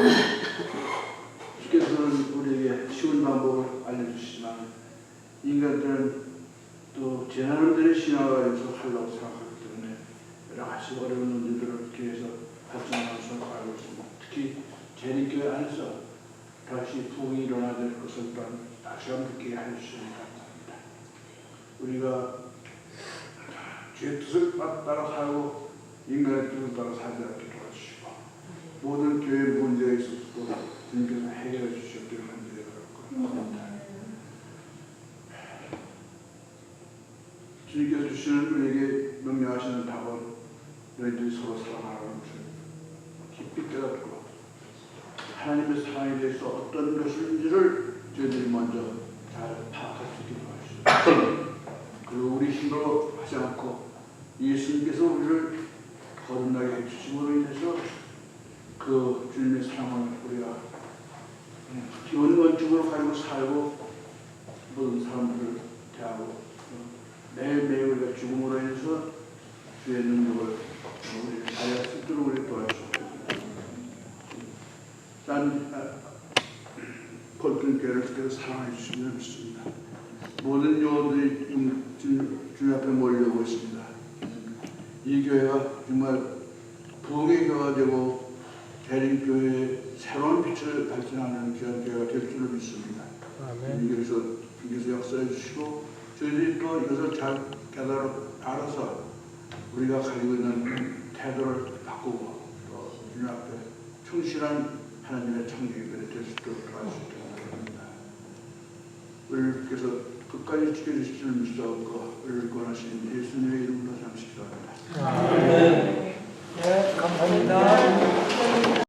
주께서는 우리에게 쉬운 방법을 알려주시지만 인간들은 또 제 나름대로의 신앙을 하려고 생각하기 때문에 여러 가지 어려운 문제들을 기회해서 발전하는 것을 알고 있습니다. 특히 재림교회 안에서 다시 부흥이 일어나야 될 것을 또한 다시 한번 느끼게 해주시니 감사합니다. 우리가 주의 뜻을 따라 살고 인간의 뜻을 따라 살지 않게 도와주시고 모든 교회의 문제에 있어서도 주님께서 해결해 주시옵기를 간절히 바랍니다. 주님께서 주시는 우리에게 명령하시는 답은 너희들이 서로 사랑하라는 것을 깊이 깨닫고 하나님의 사랑에 대해서 어떤 것인지를 저희들이 먼저 잘 파악할 수 있게 도와주시옵소서. 그리고 우리 힘으로 하지 않고 예수님께서 우리를 거듭나게 해주심으로 인해서 그 주님의 사랑을 우리가 기본 원칙으로 가지고 살고 모든 사람들을 대하고 매일매일 우리가 죽음으로 인해서 주의 능력을 우리 다할 수 있도록 우리 도와주옵소서. 폴튼 교회를 통해서 사랑해 주시면 믿습니다. 모든 요원들이 주님 앞에 몰려오고 있습니다. 이 교회가 정말 부흥의 교회가 되고 대림교회의 새로운 빛을 발전하는 귀한 교회가 될 줄을 믿습니다. 주님께서 역사해 주시고 저희들이 또 이것을 잘 알아서 우리가 가지고 있는 태도를 바꾸고 또 주님 앞에 충실한 하나님의 청지기들이 될 수 있도록 도와주시기 바랍니다. 우리께서 끝까지 지켜주실 줄 믿사옵고 우리를 권하신 예수님의 이름으로 잠시 기도합니다. 네, 감사합니다.